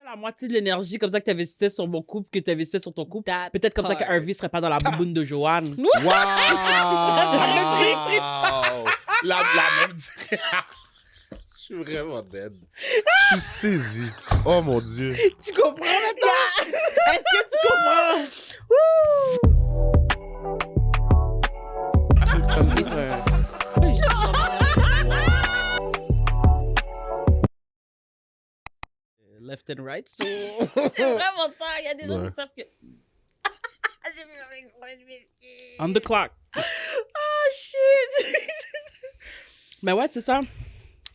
la moitié de l'énergie comme ça que tu investissais sur mon couple, que tu investissais sur ton couple. That Peut-être comme ça que part. Harvey serait pas dans la bouboune de Joanne. Wow! La même... Je suis vraiment dead. Je suis saisi. Oh mon Dieu. Tu comprends maintenant? Est-ce que tu comprends? Left and right, so... C'est vraiment ça. Il y a des gens Ouais. qui savent que. J'ai vu avec je m'excuse. On the clock. Oh shit. Mais ouais, c'est ça.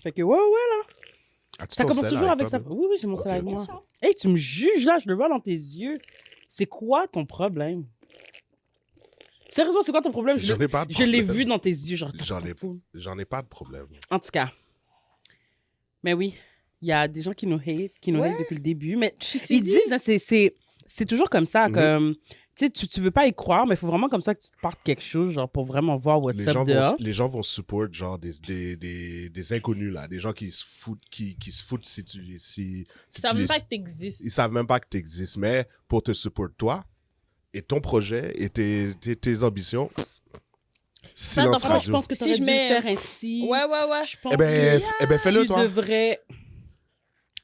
Fait que ouais, là. As-tu Ça ton commence sel toujours avec toi, ça. bébé? Oui, j'ai mon sel Ok, avec ok. moi. Hey, tu me juges là, je le vois dans tes yeux. C'est quoi ton problème? Sérieusement, c'est quoi ton problème? J'en ai pas de Je l'ai problème. vu dans tes yeux, genre. J'en ai pas de problème. En tout cas. Mais oui, il y a des gens qui nous hate depuis le début. Mais ils disent, hein, c'est toujours comme ça, comme... Tu sais, tu veux pas y croire, mais il faut vraiment comme ça que tu te partes quelque chose, genre, pour vraiment voir what's up dehors. Les gens vont support, genre, des inconnus, là. Des gens qui se foutent, qui se foutent si tu... Si Ils savent tu même les- pas que t'existes. Ils savent même pas que tu existes, mais pour te support toi et ton projet et tes ambitions, silence dans le fond, Je radio. pense que Si tu aurais je dû mets- le faire ainsi. Ouais. Je pense Eh ben, fais-le, tu toi. devrais...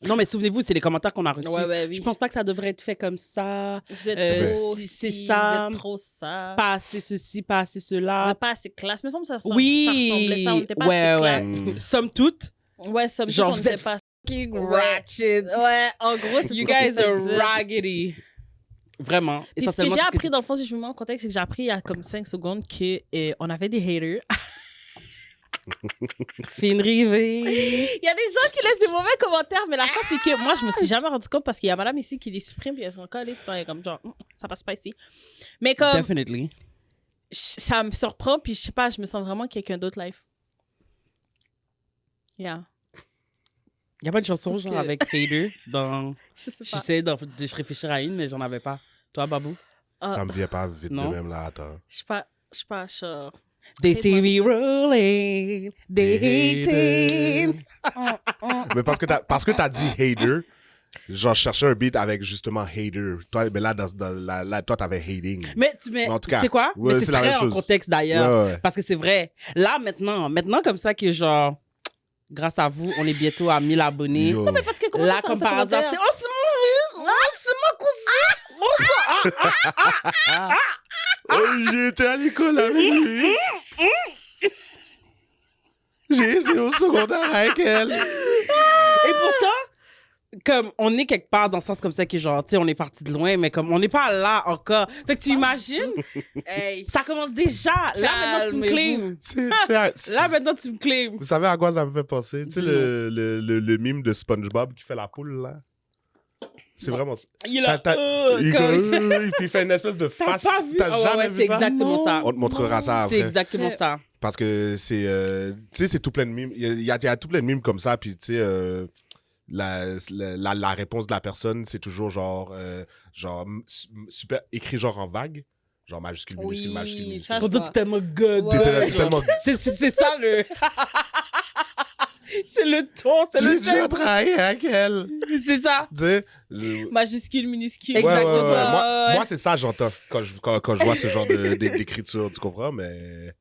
Non, mais souvenez-vous, c'est les commentaires qu'on a reçus. Ouais, oui. Je pense pas que ça devrait être fait comme ça. Vous êtes trop si ci, c'est ça, vous êtes trop ça. Pas assez ceci, pas assez Vous cela. êtes pas assez classe. Mais ça me semble que ça Oui, ressemblait ça. On n'était pas ouais, assez ouais. classe. Somme toute, Ouais, somme toute, genre, on vous n'était êtes pas... fucking Ouais. ratchet. Ouais, en gros, c'est You ce que guys c'est are ça dire. raggedy. Vraiment. Puis ce que j'ai appris, dans le fond, si je vous mets en contexte, c'est que j'ai appris il y a comme 5 secondes qu'on avait des haters. Fine rivée. Il y a des gens qui laissent des mauvais commentaires, mais la fin, c'est que moi, je me suis jamais rendu compte parce qu'il y a madame ici qui les supprime, puis elles sont encore allées se faire comme genre, ça passe pas ici. Mais comme, Definitely. ça me surprend, puis je sais pas, je me sens vraiment quelqu'un d'autre life. Yeah. Il y a pas de chanson C'est ce genre que- avec hater dans... Je sais pas. J'essayais de réfléchir à une, mais j'en avais pas. Toi, Babou? Ah, Ça me vient pas vite Non. de même, là, attends. je suis pas sûre. They Hate see moi, me rolling, they hating. Mais parce que t'as dit hater, genre, je cherchais un beat avec justement hater. Toi, mais là, là toi, t'avais hating. Mais En tout cas, tu sais quoi? ouais, Mais c'est c'est la très même en chose. contexte d'ailleurs. Ouais, ouais. Parce que c'est vrai. Là, maintenant comme ça que genre, grâce à vous, on est bientôt à 1000 abonnés. Yo. Parce que comment Là, ça, comme ça par hasard, c'est commentaire? « Oh, c'est mon cousin! Oh, j'ai été à l'école avec lui. J'ai été au secondaire avec elle. Et pourtant, comme on est quelque part dans le sens comme ça que genre, tu sais, on est parti de loin, mais comme on n'est pas là encore. Fait que tu imagines, Hey. ça commence déjà. Là, maintenant, tu me claims. Là, maintenant, tu me claims. Vous savez à quoi ça me fait penser? Tu sais, Dis-moi. le mime de SpongeBob qui fait la poule, là? C'est vraiment ça. Il est là. Il, quand il fait- puis il fait une espèce de T'as face. pas vu? T'as Ah ouais, jamais ouais, vu c'est ça? exactement ça. On te montrera ça après. C'est exactement ça. Parce que c'est... tu sais, c'est tout plein de mimes. Il y a tout plein de mimes comme ça, puis tu sais... la réponse de la personne, c'est toujours genre super écrit genre en vague. Genre majuscule, minuscule, Oui, majuscule, minuscule. ça, je Pour dire, vois. t'es tellement good. Ouais. T'étais tellement... C'est ça le. C'est le ton, c'est J'ai le déjà ton. travaillé avec elle. C'est ça. Tu sais, Majuscule, minuscule. Ouais, ouais, ouais, Exactement. ouais. Moi, c'est ça j'entends quand je vois ce genre d'écriture, tu comprends? Mais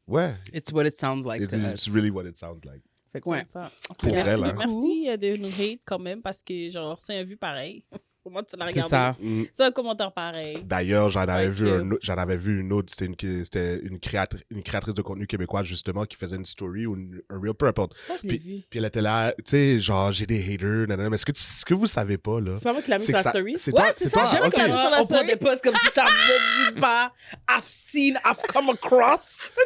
ouais, It's what it sounds like. to it's us. really what it sounds like. Fait que ouais. Ça. Pour vrai, Merci, là. merci de nous hate quand même parce que genre c'est un vu pareil. Pour moi tu l'as C'est regardé. ça. Mm. C'est un commentaire pareil. D'ailleurs, j'en avais Thank vu you. j'en avais vu une autre. C'était une créatrice de contenu québécoise, justement, qui faisait une story ou un reel, peu importe. Moi je l'ai vu. Puis elle était là, tu sais, genre, j'ai des haters, nanana. Mais ce que vous savez pas, là, C'est pas moi qui l'a mis c'est sur que la ça... story. C'est Ouais, toi, c'est c'est ça, toi? j'aime Ok. quand même sur la On prend story. des posts comme si ça venait nulle part. I've seen, I've come across.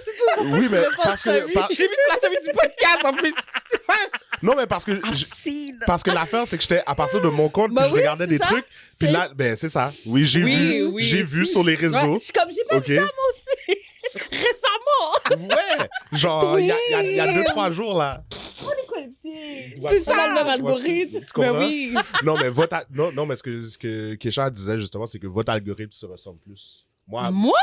Oui, mais parce que... J'ai mis sur la story du podcast en plus. C'est pas... Non, mais parce que... I've seen. Parce que l'affaire, c'est que j'étais à partir de mon compte, Bah puis je oui, regardais c'est des ça. trucs, puis là, ben c'est ça. Oui, j'ai Oui. vu sur les réseaux. Je suis comme j'ai pas Ok. vu ça moi aussi. Récemment. Ouais. Genre, il y a 2-3 jours, là. C'est ça. On a le même algorithme. Tu comprends? Ben oui. Non, mais non, mais ce que Kesha disait, justement, c'est que votre algorithme se ressemble plus. Moi, Moi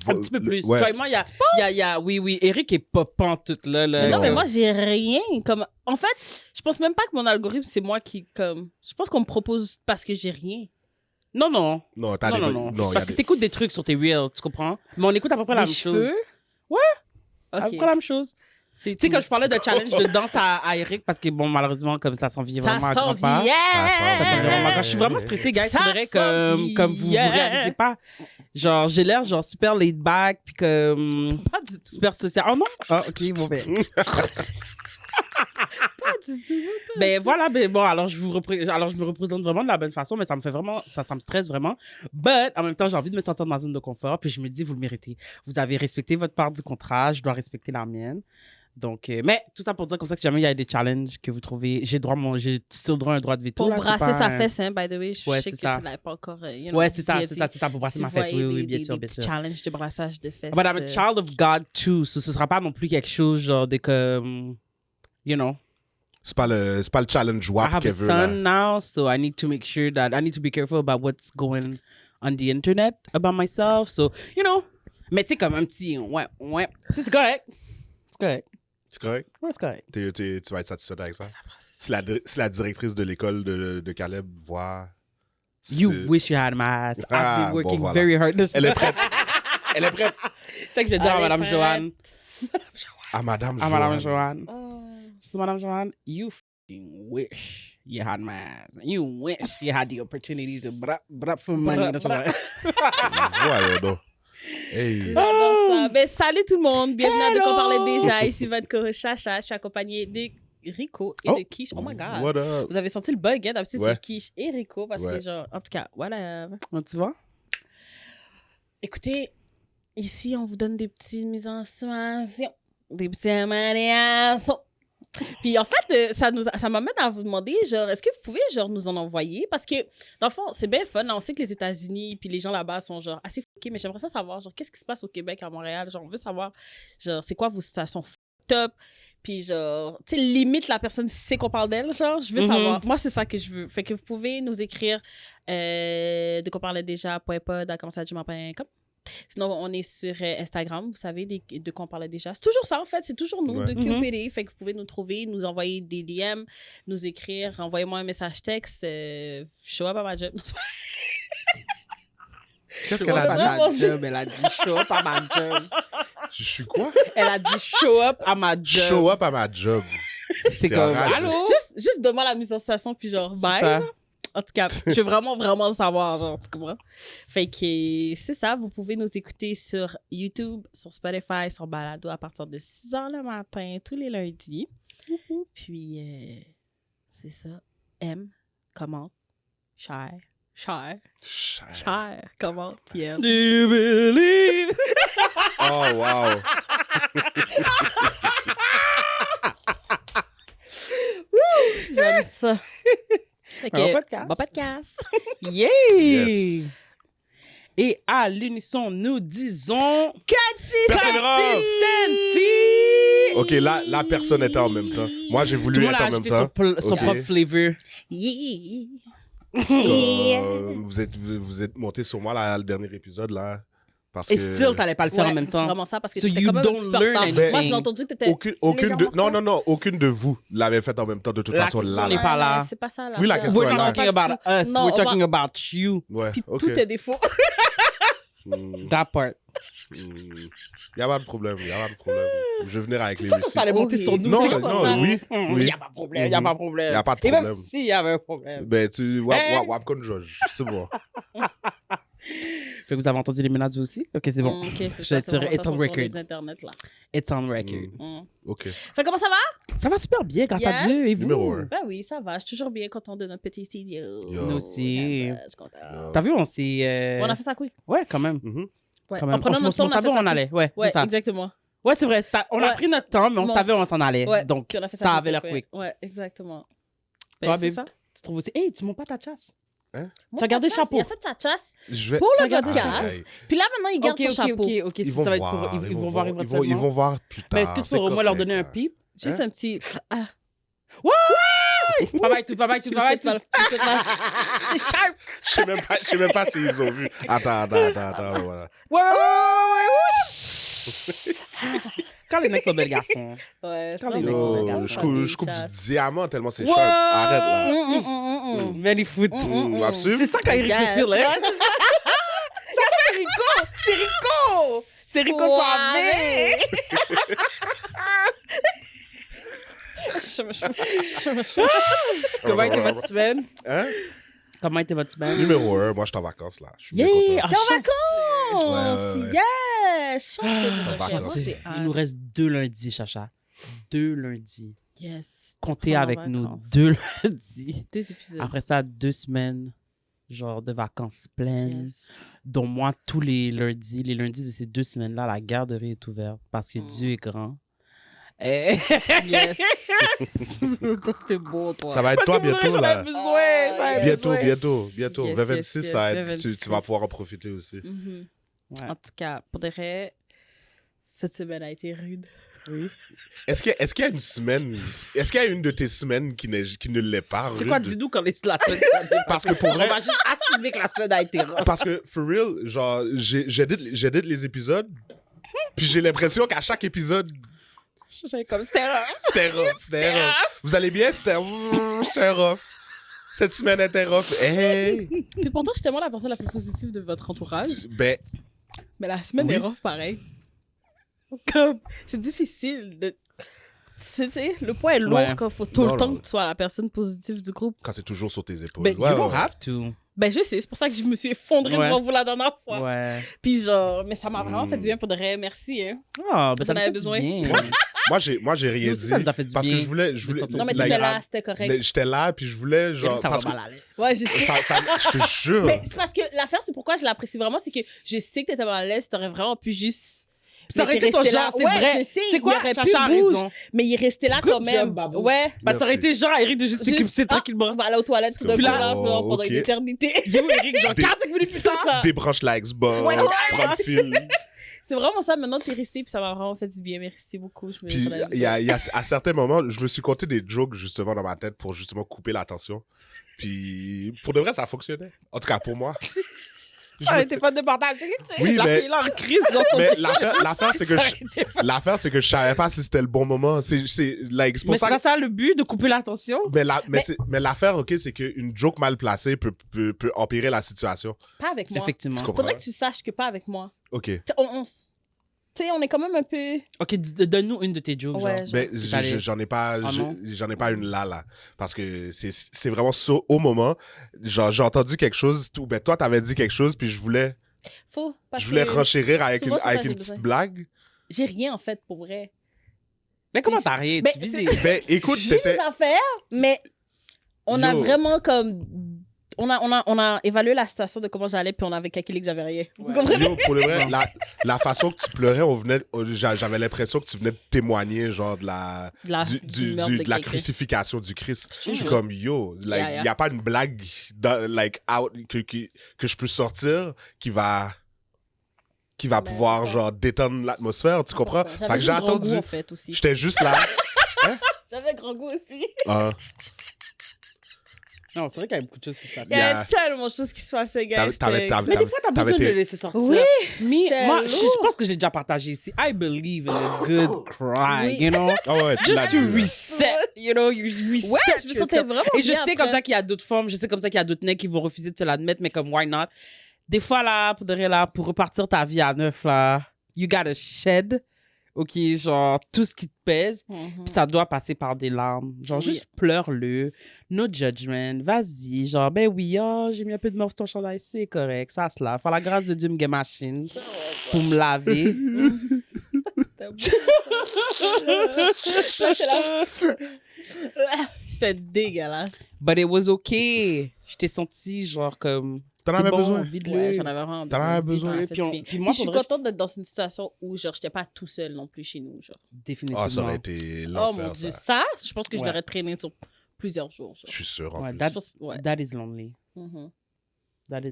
Un petit peu plus. Ouais. Toi et moi, il y a... Oui, Eric est pas pantoute, là. Mais non, Ouais. mais moi, j'ai rien. Comme... En fait, je pense même pas que mon algorithme, c'est moi qui. Comme... Je pense qu'on me propose parce que j'ai rien. Non. Non, t'as Non. il y a Parce que t'écoutes des trucs sur tes reels, tu comprends? Mais on écoute à peu près la Des même cheveux. chose. Ouais. À peu Ok. près la même chose. C'est Tu sais, quand je parlais de challenge de danse à Eric, parce que, bon, malheureusement, comme ça s'en vient Ça vraiment à s'en grands pas. vient. Ça s'en vient vraiment à grands. Je suis vraiment stressée, guys. Ça C'est vrai s'en comme vous vient. réalisez pas. Genre, j'ai l'air genre super laid back, puis que Pas du tout. super social. Oh non? Ah, ok, mauvais. Pas du tout. Ben voilà, ben bon, alors je me représente vraiment de la bonne façon, mais ça me fait vraiment, ça me stresse vraiment. But en même temps, j'ai envie de me sentir dans ma zone de confort, puis je me dis, vous le méritez. Vous avez respecté votre part du contrat, je dois respecter la mienne. Donc, mais tout ça pour dire comme ça que si jamais il y a des challenges que vous trouvez, j'ai still droit à un droit de veto. Pour là, c'est brasser pas sa un- fesse, hein, by the way. Je Ouais, sais c'est que ça. tu l'avais pas encore. Ouais, c'est ça, pour brasser ma fesse. Oui, bien sûr, bien sûr. Challenge de brassage de fesses. But I'm a child of God too, so ce sera pas non plus quelque chose genre de comme, you know. C'est pas le challenge I WAP have a qu'elle veut, là. son now, so I need to make sure that I need to be careful about what's going on the internet about myself. So, you know, mais tu sais, comme un petit, ouais. Tu sais, c'est correct. C'est correct. C'est correct? Ouais, c'est correct. Tu vas être satisfaite avec ça? Si la directrice de l'école de Caleb voit... You ce- wish you had my ass. I've Ah, been working bon, voilà. very hard. Elle est prête. Elle est prête. C'est ça que je vais dire à Madame Joanne. À Madame À Madame Joanne. Oh. Je dis, Madame Joanne, you fucking wish you had my ass. You wish you had the opportunity to brap for money. That's what I- Voyons donc. Hey. J'adore ça. Ben, salut tout le monde. Bienvenue à De quoi Hello. parler déjà. Ici votre Chacha. Je suis accompagnée de Rico et de Quiche. Oh my God. What up? Vous avez senti le bug, hein? D'habitude, Ouais. c'est Quiche et Rico parce Ouais. que, genre, en tout cas, voilà. Tu vois? Écoutez, ici, on vous donne des petites mises en situation, des petits améliorations. Puis en fait, ça m'amène à vous demander, genre, est-ce que vous pouvez, genre, nous en envoyer? Parce que, dans le fond, c'est bien fun. Là, on sait que les États-Unis puis les gens là-bas sont, genre, assez fuckés, mais j'aimerais ça savoir, genre, qu'est-ce qui se passe au Québec, à Montréal? Genre, on veut savoir, genre, c'est quoi vos situations top? Puis genre, tu sais, limite, la personne sait qu'on parle d'elle, genre, je veux savoir. Moi, c'est ça que je veux. Fait que vous pouvez nous écrire de quoi parler déjà, .pod@commercialjument.com. Sinon, on est sur Instagram, vous savez, de quoi on parlait déjà. C'est toujours ça, en fait, c'est toujours nous, Ouais. de QPD. Fait que vous pouvez nous trouver, nous envoyer des DM, nous écrire, envoyez-moi un message texte, show up à ma job. Qu'est-ce Show qu'elle up a à dit? ma job. Elle a dit show up à ma job. Je suis quoi? Elle a dit show up à ma job. Show up à ma job. C'est T'es comme, radieux. allô? Juste demande la mise en situation, puis genre, bye. ça. genre. En tout cas, je veux vraiment le savoir, genre, tu comprends? Fait que c'est ça, vous pouvez nous écouter sur YouTube, sur Spotify, sur Balado à partir de 6h le matin, tous les lundis. Puis, c'est ça. Aime, commente, share, commente, puis aime. Do you believe? Oh, wow. J'aime ça. Fait Bon podcast. Bon podcast. Yeah! Yes. Et à l'unisson, nous disons... Persévérance! Consistency! OK, là, personne n'était en même temps. Moi, j'ai Tout le voulu monde être a en même ajouté temps. son Ok. propre flavor. Yeah. Vous êtes monté sur moi là, le dernier épisode, là. Parce Et que still, t'allais pas le faire Ouais, en même temps. Vraiment ça, parce que So t'étais you quand même don't un petit peu en learn retard. anything. Moi, j'ai entendu que t'étais aucune de... légèrement en Non, aucune de vous l'avait fait en même temps, de toute La façon, question là. n'est là. pas là. C'est pas ça, là. Oui, la question We're est not là. talking about us. Non, We're on va- talking about you. Ouais, Puis OK. tous tes défauts. That part. Il n'y a pas de problème, il n'y a pas de problème. Je vais venir avec les C'est toi récits. qui t'allais monter sur nous. Non, c'est comme ça. non, oui. Il oui. n'y a pas de problème, il n'y a pas de problème. Y a pas de Et même problème. s'il y avait un problème. Ben, tu... Hein? Wap comme George, c'est bon. Fait que vous avez entendu les menaces vous aussi? Ok, c'est bon. OK, c'est Je ça. vais tirer C'est It's on bon, ça, sur record. les internets, là. It's on record. OK. Fait comment ça va? Ça va super bien, grâce à Yes. Dieu. Et vous? Numéro 1. Ben oui, ça va. Je suis toujours bien content de notre petit studio. Yo. Nous aussi. Ça va, je suis contente. T'as vu, on s'est... On a fait ça quick. Ouais, quand même. Ouais. Quand même. En prenant notre temps, on a fait savait ça où on allait. Ouais, Ouais, c'est ça. exactement. Ouais, c'est vrai. On a Ouais. pris notre temps, mais on Bon. savait où on s'en allait. Ouais. Donc, Puis on a fait ça quick, avait l'air ouais. quick. Ouais, exactement. Toi, Ben, c'est babe, ça. tu trouves aussi... Hey, tu montes pas ta chasse. Hein? Moi, Tu as gardé ta le chasse, chapeau. Il a fait sa chasse Je vais... pour le regardes- podcast. Aïe. Puis là, maintenant, il garde son chapeau. Ok. Ils Ça vont va être voir. pour... Ils vont voir Ils éventuellement. vont voir plus tard. Mais est-ce que tu c'est pourrais au moins leur correct, donner un là. pip? Juste Hein? un petit... Ah. Bye tout. C'est sharp. Je sais même pas s'ils ont vu. Attends, voilà. Ouais. Quand les mecs sont belles garçons. Ouais, Quand les vraiment, mecs sont Yo, belles ça je fait coupe chat. du diamant tellement c'est Wow. sharp. Arrête là. Very foot. Absolument. C'est ça quand Eric se Yes. file, hein? C'est Rico Suave. Comment était votre semaine? Hein? Comment était votre semaine? Numéro 1, moi je suis en vacances là. Je suis bien Yeah! content. En Oh, Ouais. yes! Chanceux pour le vacances. chef. J'ai Il nous reste 2 lundis, Chacha. 2 lundis. Yes. Comptez Sans avec vacances. nous 2 lundis. 2 épisodes. Après ça, 2 semaines, genre de vacances pleines. Yes. Dont moi, tous les lundis de ces 2 semaines-là, la garderie est ouverte parce que Dieu est grand. Et... Yes. T'es beau, toi. Ça va être toi bientôt là. Bientôt. Yes, 2026, yes, ça va être- 2026. tu vas pouvoir en profiter aussi. Mhm. Ouais. En tout cas, pour de vrai, cette semaine a été rude. Oui. Est-ce qu'il y a une semaine, est-ce qu'il y a une de tes semaines qui ne l'est pas C'est quoi, rude? dis-nous quand la semaine Parce que pour vrai- On va juste assumer que la semaine a été rough. Parce que, for real, genre, j'édite les épisodes, puis j'ai l'impression qu'à chaque épisode, J'avais comme c'était rough. c'était rough. Vous allez bien? C'était rough. Cette semaine était rough. Hey! Puis pourtant, je suis tellement la personne la plus positive de votre entourage. Ben, Mais la semaine Oui. est rough pareil. Comme, c'est difficile de... Tu sais, le poids est lourd Ouais. quand il faut tout Non, le temps non. que tu sois la personne positive du groupe. quand c'est toujours sur tes épaules. Mais Ouais, you don't ouais. have to. Ben, je sais, c'est pour ça que je me suis effondrée Ouais. devant vous la dernière fois. Ouais. Puis genre, mais ça m'a vraiment fait du bien pour de vrai. Merci, hein. Ah, ben ça On nous avait fait besoin. du bien. Moi, j'ai rien Nous aussi, dit. ça nous a fait du parce que bien je voulais de sortir Non, mais Like, t'étais là, c'était correct. mais j'étais là, puis je voulais, genre, Ça parce va que mal à l'aise. Ouais, je sais. je te jure. Mais c'est parce que l'affaire, c'est pourquoi je l'apprécie vraiment, c'est que je sais que t'étais mal à l'aise, t'aurais vraiment pu juste. Ça aurait Mais t'es été son resté genre, c'est Ouais, vrai. je sais, C'est quoi? il aurait pu Chacha a bouger, raison. mais il est resté là Good quand même. job, Babou. Ouais. Ben, ça aurait Merci. été genre Eric de juste s'éclipser tranquillement. On va aller aux toilettes tout d'un coup Puis là, là, genre, pendant ok. une éternité. Yo, Eric, genre Des- 45 minutes plus C'est tard. ça. Débranche la Xbox, Ouais, prends le fil. C'est vraiment ça, maintenant t'es resté, puis ça m'a vraiment fait du bien. Merci beaucoup. Je me Puis, il y a, à certains moments, je me suis compté des jokes, justement, dans ma tête pour, justement, couper l'attention. Puis, pour de vrai, ça fonctionnait. En tout cas, pour moi. Ça aurait été fun de partager. Oui, la mais- fille là en crise dans son Mais l'affaire, c'est que Ça aurait été fun. l'affaire, c'est que je savais pas si c'était le bon moment. C'est like, c'est pour Mais ça c'est pas que- ça le but de couper l'attention. mais l'affaire, ok, c'est qu'une joke mal placée peut empirer la situation. Pas avec moi. Effectivement. Tu comprends? Faudrait que tu saches que pas avec moi. Ok. Tu sais, on est quand même un peu. Ok, donne-nous une de tes jokes. Ouais, genre. genre. Ben, T'allais- j'en ai pas, Ah non? j'en ai pas une là. Parce que c'est vraiment ça, au moment. Genre, j'ai entendu quelque chose, ben, toi, t'avais dit quelque chose, puis je voulais Parce je voulais que renchérir avec souvent, une, c'est ça, avec j'ai une besoin. petite blague. J'ai rien, en fait, pour vrai. Mais comment t'as rien? Ben, Tu vis c'est- des- Ben, écoute, J'ai des t'étais. affaires, mais on a Yo. vraiment comme. On a évalué la situation de comment j'allais, puis on avait calculé que j'avais rien. Vous comprenez? Yo, pour le vrai, la façon que tu pleurais, j'avais l'impression que tu venais de témoigner, genre, de la, Du meurtre de la quelqu'un. crucifixion du Christ. te Je suis jure. comme, yo, like, Yeah, yeah. y a pas une blague, like, out, que je peux sortir qui va pouvoir, ouais. genre, détendre l'atmosphère, tu comprends? Fait J'avais que j'ai juste grand attendu. goût, en fait, aussi. J'étais juste là. J'avais grand goût aussi. Ah, Non, c'est vrai qu'il y a beaucoup de choses qui se passent. Il y Yeah. a tellement de choses qui se passaient, gars. T'avais- Mais des fois, t'as T'avais besoin de été- le laisser sortir. Oui, Mais moi, c'était je lourd. pense que je l'ai déjà partagé ici. I believe in a good cry, Oui. you know? Ah ouais, tu l'as Just dit, to là. reset, you know? You reset Ouais, je me sentais yourself. vraiment Et je bien sais comme après. ça qu'il y a d'autres formes, je sais comme ça qu'il y a d'autres nègres qui vont refuser de te l'admettre, mais comme, why not? Des fois, là, pour de vrai, là, pour repartir ta vie à neuf, là, you gotta shed, OK, genre, tout ce qui te pèse, Mhm. puis ça doit passer par des larmes. Genre, Oui. juste pleure-le, no judgment, vas-y, genre, ben oui, oh, j'ai mis un peu de morve sur ton chandail, c'est correct, ça se lave. Par la grâce de Dieu, me get machine pour me laver. C'était beau, ça. Là, j'étais là. C'était dégueulasse. But it was okay. Je t'ai senti, genre, comme... T'en c'est avais bon, besoin? vide-le. Ouais, j'en avais vraiment T'en avais besoin. Ça m'a fait Puis, du bien. puis moi, Puis je suis pour vrai, contente d'être dans une situation où, genre, j'étais pas tout seul non plus chez nous, genre. définitivement. Ah, ça aurait été Oh l'enfer, mon Dieu, ça. ça, je pense que je Ouais. l'aurais traîné sur plusieurs jours, genre. Je suis sûr, en Ouais, plus. that, Je pense- ouais. that is lonely. Mhm.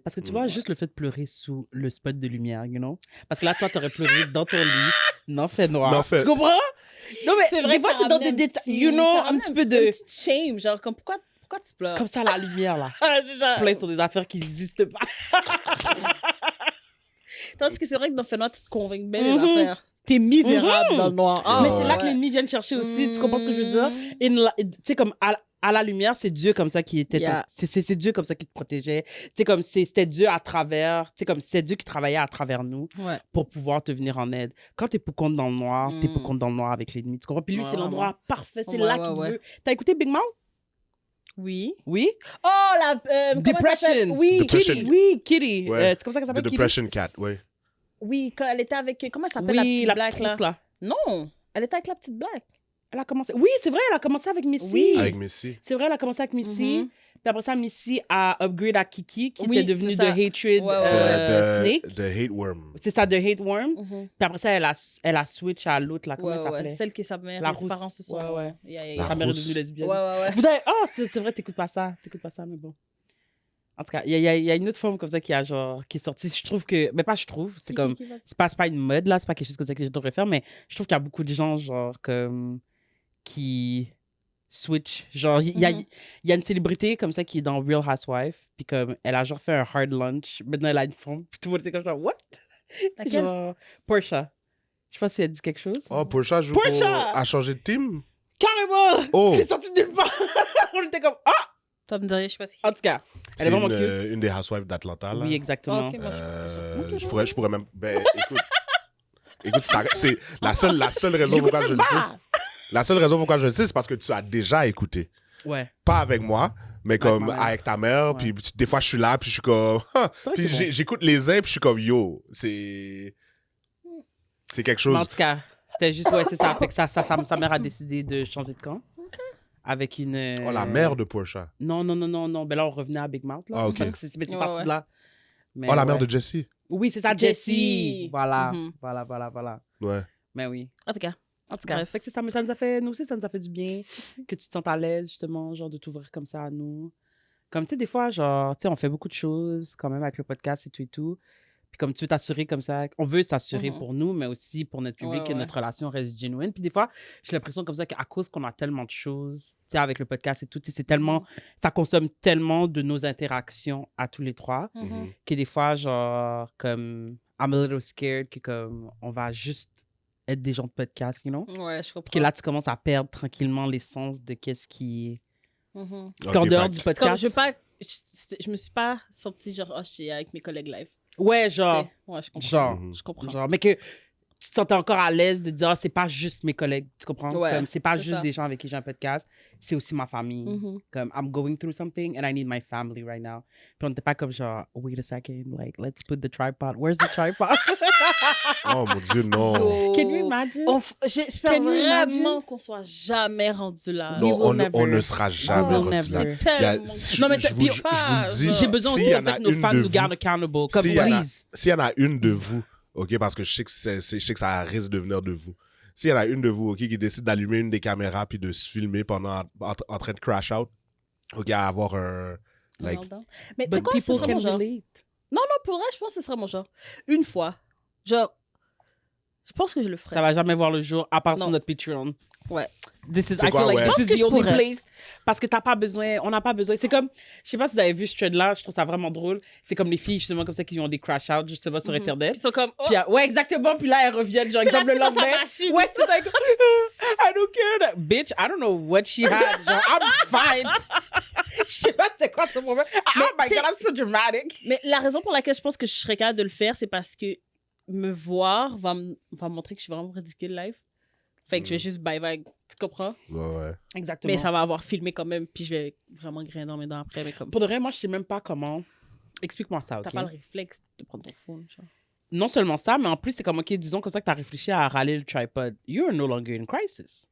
Parce que tu vois, juste le fait de pleurer sous le spot de lumière, you know? Parce que là, toi, t'aurais pleuré dans ton lit, non fait noir. Non fait- Tu comprends? Non, mais C'est vrai des fois, que ça c'est dans ramenait des un détails, petit- you know, ça un ramenait petit peu de... shame, genre, comme, pourquoi tu pleures? Comme ça, la lumière, là. Ah, c'est ça. Plein sur des affaires qui n'existent pas. Tandis que c'est vrai que dans Fais-Noir, tu te convaincs bien Mhm. des affaires. T'es misérable dans le noir. Ah, Mais c'est là que ouais. l'ennemi vient te chercher aussi. Tu comprends ce que je veux dire? Tu sais, comme à la lumière, c'est Dieu comme ça qui était... Yeah. C'est Dieu comme ça qui te protégeait. Tu sais, comme c'était Dieu à travers... Tu sais, comme c'est Dieu qui travaillait à travers nous Ouais. pour pouvoir te venir en aide. Quand t'es pour compte dans le noir, t'es pour Mm. compte dans le noir avec l'ennemi. Tu comprends? Puis lui, Ouais, c'est l'endroit parfait. C'est Ouais, là ouais, qu'il ouais. veut. T'as écouté Big Mouth? Oui. Oui? Oh, la... comment elle Depression. s'appelle? Oui, Depression. Kitty. Oui, Kitty. Ouais. C'est comme ça qu'elle The s'appelle, Kitty? Depression Cat, oui. Oui, quand elle était avec... Comment elle s'appelle, Oui, la la petite petite black, là? rousse, là. Non, elle était avec la petite black. Elle a commencé... Oui, c'est vrai, elle a commencé avec Missy. Oui. Avec Missy. C'est vrai, elle a commencé avec Missy. Mhm. Puis après ça, Missy a upgrade à Kiki, qui Oui, était devenue c'est The ça. Hatred Ouais, Snake. The Hate Worm. C'est ça, The Hate Worm. Mhm. Puis après ça, elle a switch à l'autre, là. Comment Ouais, elle s'appelait? ouais. Celle qui est sa mère, La ses rousse. parents se sont... Ouais, ouais. Yeah, yeah, La yeah. Sa mère est rousse. devenue lesbienne. Ouais, ouais, ouais. Vous avez... Oh, c'est vrai, t'écoutes pas ça, mais bon. En tout cas, il y a une autre forme comme ça qui est sortie. Je trouve que... Mais pas je trouve, c'est comme... C'est pas une mode, là, c'est pas quelque chose comme ça que je devrais faire, mais je trouve qu'il y a beaucoup de gens, genre, comme... qui switch. Genre, il y a une célébrité comme ça qui est dans Real Housewives, puis comme, elle a genre fait un hard lunch, maintenant elle a une forme, puis tout le monde était comme genre, what? Laquelle? Genre, Portia. Je sais pas si elle dit quelque chose. Oh, Portia joue Portia! a changé de team? Carrément! Oh! C'est sorti de nulle part! On était comme, ah! Toi, me dirais, je sais pas si... En tout cas, elle est C'est vraiment cute. une des housewives d'Atlanta, là. Oui, exactement. Ok, moi, je Je pourrais même... Ben, écoute, c'est la seule raison pourquoi je le sais. La seule raison pourquoi je le sais, c'est parce que tu as déjà écouté. Ouais. Pas avec moi, mais comme ma mère. avec ta mère. Ouais. Puis des fois, je suis là, puis je suis comme... Ah! C'est vrai que Puis c'est bon. j'écoute les uns, puis je suis comme, yo, c'est quelque chose... Mais en tout cas, c'était juste, ouais, c'est ça. Fait que sa mère a décidé de changer de camp. Avec une... Oh, la mère de Portia. Non. Ben là, on revenait à Big Mouth, là. Ah, C'est ok. parce que c'est Ouais, parti ouais. de là. Mais Oh, la mère ouais. de Jessie. Oui, c'est ça, C'est Jessie. Jessie. Voilà. Mhm. Voilà. Ouais. Mais oui. En tout cas. En tout cas, Bref. fait que c'est ça. Mais ça nous a fait, nous aussi, ça nous a fait du bien. Que tu te sentes à l'aise, justement, genre, de t'ouvrir comme ça à nous. Comme, tu sais, des fois, genre, tu sais, on fait beaucoup de choses, quand même, avec le podcast et tout et tout. Puis comme tu veux t'assurer comme ça, on veut s'assurer Mhm. pour nous, mais aussi pour notre public Ouais, que ouais. notre relation reste genuine. Puis des fois, j'ai l'impression comme ça qu'à cause qu'on a tellement de choses, tu sais, avec le podcast et tout, tu sais, c'est tellement, ça consomme tellement de nos interactions à tous les trois, Mhm. que des fois, genre, comme, I'm a little scared que comme, on va juste être des gens de podcast, you know? Ouais, je comprends. Que là, tu commences à perdre tranquillement l'essence de qu'est-ce qui... Mhm. Parce qu'en Ok, dehors fait du que- podcast... Comme, je me suis pas sentie genre, oh, je suis avec mes collègues live. Ouais, Tu genre... sais, ouais, je comprends. Genre, Mhm. Je comprends. genre, mais que tu te sentais encore à l'aise de dire, ah, c'est pas juste mes collègues, tu comprends? Ouais, Comme, c'est pas c'est juste ça. des gens avec qui j'ai un podcast, c'est aussi ma famille. Mhm. Comme, I'm going through something and I need my family right now. Puis on n'était pas comme genre, wait a second, like, let's put the tripod. Where's the tripod? Oh, mon Dieu, non. Yo. Can you imagine? J'espère Can you imagine? vraiment qu'on soit jamais rendu là. Non, We will on never. ne sera jamais We will rendu là. never. Il y a- Tellement. Non, mais je c'est- vous puis- je vous le dis. J'ai besoin s'il aussi y comme en ça a que nos une fans de nous vous- gardent accountable. Comme, S'il y en a- please. S'il y en a une de vous, OK, parce que je sais que ça risque de venir de vous. S'il y en a une de vous, OK, qui décide d'allumer une des caméras puis de se filmer pendant en train de crash out, OK, à avoir un... Like, Mais tu sais But quoi, ce people serait mon can genre. relate. Non, pour vrai, je pense que ce serait mon genre. Une fois. Genre, je pense que je le ferais. Ça va jamais voir le jour, à part sur Non. notre Patreon. Ouais. This is, C'est I quoi, feel like ouais? this Je is pense que the je only pourrais. place. Parce que t'as pas besoin, on n'a pas besoin. C'est comme, je sais pas si vous avez vu ce trend-là, je trouve ça vraiment drôle. C'est comme les filles, justement, comme ça, qui ont des crash-out, justement, sur Internet. Ils sont comme, oh, Puis, ouais, exactement. Puis là, elles reviennent, genre, C'est la exemple, le fille dans sa lendemain. machine. Ouais, c'est ça. I don't care. That. Bitch, I don't know what she had. Genre, I'm fine. Je sais pas c'était quoi ce moment. Oh my t'sais- God, I'm so dramatic. Mais la raison pour laquelle je pense que je serais capable de le faire, c'est parce que me voir va me montrer que je suis vraiment ridicule live. Fait que je vais juste bye-bye, tu comprends? ouais. Exactement. Mais ça va avoir filmé quand même, puis je vais vraiment grainer dans mes dents après. Mais comme, Pour de vrai, moi, je sais même pas comment. Explique-moi ça, t'as OK? pas le réflexe de prendre ton phone, genre. Non seulement ça, mais en plus, c'est comme, OK, disons comme ça que t'as réfléchi à râler le tripod. You're no longer in crisis.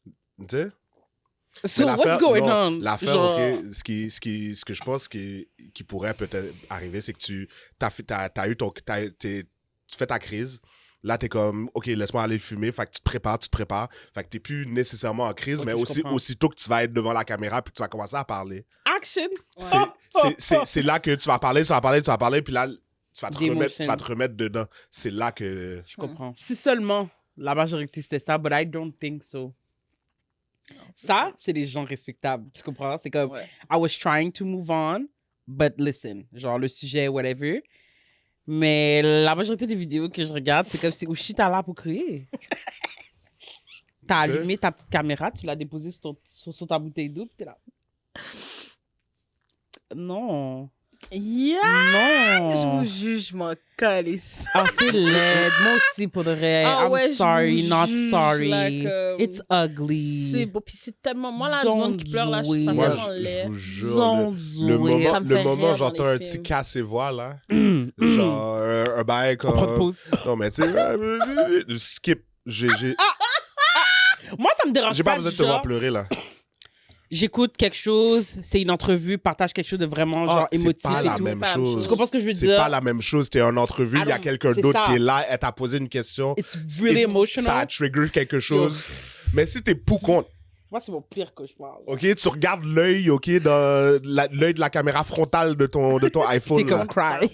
Tu sais? So, Mais what's l'affaire- going non, on? L'affaire, Genre- OK, ce que je pense qui pourrait peut-être arriver, c'est que tu fais ta crise. Là, t'es comme, OK, laisse-moi aller le fumer. Fait que tu te prépares. Fait que t'es plus nécessairement en crise, Ok, mais je aussi, comprends. aussitôt que tu vas être devant la caméra puis que tu vas commencer à parler. Action! C'est là que tu vas parler, puis là, tu vas te D'émotion. remettre dedans. C'est là que... Je comprends. Si seulement La majorité, c'était ça, but I don't think so. Ça, c'est des gens respectables. Tu comprends? C'est comme, I was trying to move on, but listen, genre le sujet, whatever. Mais la majorité des vidéos que je regarde, c'est comme si Ushi t'as là pour créer. T'as allumé ta petite caméra, tu l'as déposée sur ta bouteille d'eau, t'es là. Non. Yeah! Non. Je vous juge, je m'en calisse. Ah, c'est laid. Moi aussi, pour de vrai. I'm sorry, not sorry. It's ugly. C'est beau. Puis c'est tellement... Moi, là, du monde qui pleure, là, je trouve ça vraiment laid. Je vous jure, le moment j'entends un petit casse-voix, là. Genre, un bail comme... On prend de pause. Non, mais tu sais, skip. Moi, ça me dérange pas. J'ai pas besoin de te voir pleurer, là. J'écoute quelque chose, c'est une entrevue, partage quelque chose de vraiment genre émotif c'est pas et la tout. même chose. Tu comprends ce que je veux dire? C'est pas la même chose. T'es en entrevue, il y a quelqu'un d'autre qui est là, elle t'a posé une question. It's really emotional. Ça a trigger quelque chose. Mais si t'es pour contre, moi, c'est mon pire cauchemar. OK, tu regardes l'œil, OK, dans l'œil de la caméra frontale de ton iPhone. C'est comme cry.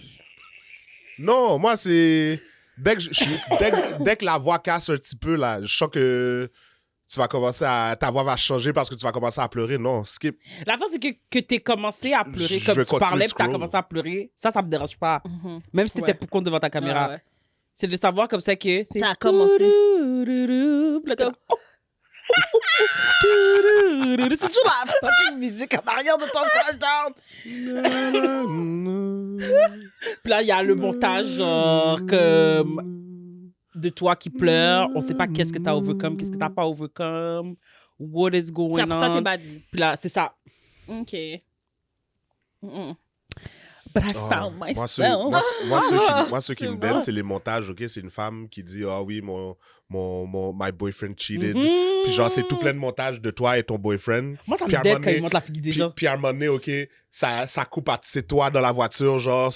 Non, moi, c'est... Dès que la voix casse un petit peu, là, je sens que tu vas commencer à... Ta voix va changer parce que tu vas commencer à pleurer. Non, skip. La fin, c'est que t'es commencé à pleurer comme tu parlais, puis t'as commencé à pleurer. Ça me dérange pas. Même si t'étais pour compte devant ta caméra. C'est de savoir comme ça que... Ça a commencé. C'est toujours la fucking musique en arrière de ton countdown. Puis là, il y a le montage genre comme de toi qui pleure. On sait pas qu'est-ce que t'as overcome, qu'est-ce que t'as pas overcome. What is going on. Puis après ça, t'es baddi. Puis là, c'est ça. OK. But I found myself. Moi, ceux qui me donnent, c'est les montages, OK? C'est une femme qui dit, ah oui, my boyfriend cheated. Puis genre, c'est tout plein de montages de toi et ton boyfriend. Moi, ça me dérange quand ils montrent la fille des gens. Puis à un moment donné, OK, ça coupe à... C'est toi dans la voiture, genre,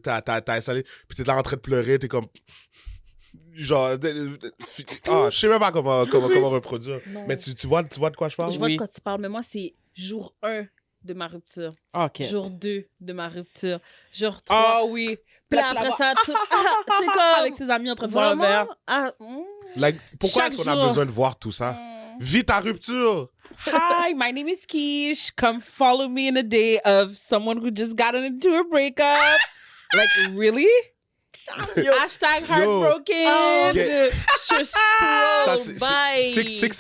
t'as installé. Puis t'es là en train de pleurer, t'es comme... Genre... je sais même pas comment reproduire. Non. Mais tu vois de quoi je parle? Je vois de quoi tu parles, mais moi, c'est jour 1 de ma rupture. OK. Jour 2 de ma rupture. Jour 3. Ah oui. Puis après ça, tout... c'est comme... Avec ses amis en train de boire un verre. Pourquoi est-ce qu'on a besoin de voir tout ça? Vis ta rupture! Hi, my name is Keish. Come follow me in a day of someone who just got into a breakup. Like, really? Hashtag heartbroken. Je scroll. Bye. Tu sais que